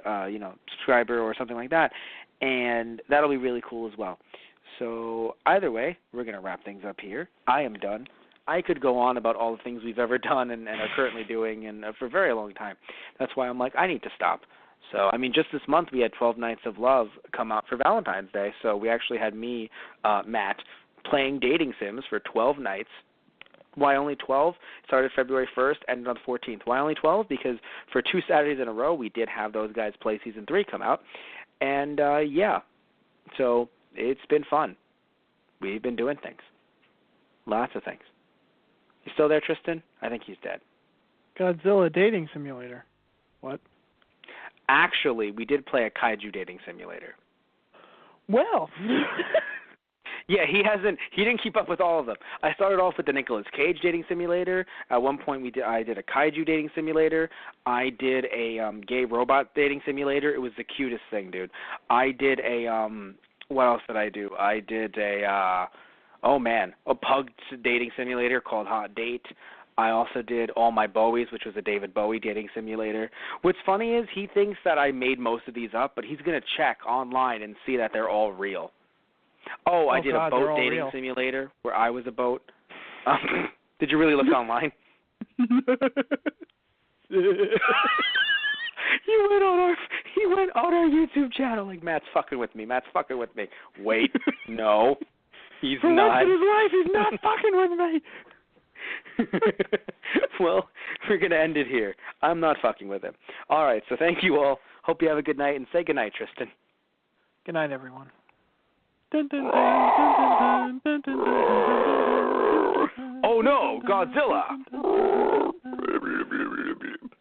subscriber or something like that. And that'll be really cool as well. So either way, we're going to wrap things up here. I am done. I could go on about all the things we've ever done and are currently doing and for a very long time. That's why I'm like, I need to stop. So, just this month we had 12 Nights of Love come out for Valentine's Day. So we actually had me, Matt, playing dating sims for 12 nights. Why only 12? It started February 1st, ended on the 14th. Why only 12? Because for 2 Saturdays in a row, we did have those guys play Season 3 come out. And, so it's been fun. We've been doing things. Lots of things. You still there, Tristan? I think he's dead. Godzilla dating simulator. What? Actually, we did play a kaiju dating simulator. Well... Yeah, he didn't keep up with all of them. I started off with the Nicolas Cage dating simulator. At one point I did a kaiju dating simulator. I did a gay robot dating simulator. It was the cutest thing, dude. I did a what else did I do? I did a pug dating simulator called Hot Date. I also did All My Bowies, which was a David Bowie dating simulator. What's funny is he thinks that I made most of these up, but he's going to check online and see that they're all real. I did a boat dating simulator where I was a boat. Did you really look online? He went on our YouTube channel like, Matt's fucking with me. Wait, no, he's For not. once in his life, he's not fucking with me. Well, we're going to end it here. I'm not fucking with him. All right, so thank you all. Hope you have a good night, and say good night, Tristan. Good night, everyone. Dun, dun, dun, dun, dun, dun, dun, dun, dun, dun, dun, dun, dun. Oh no, Godzilla!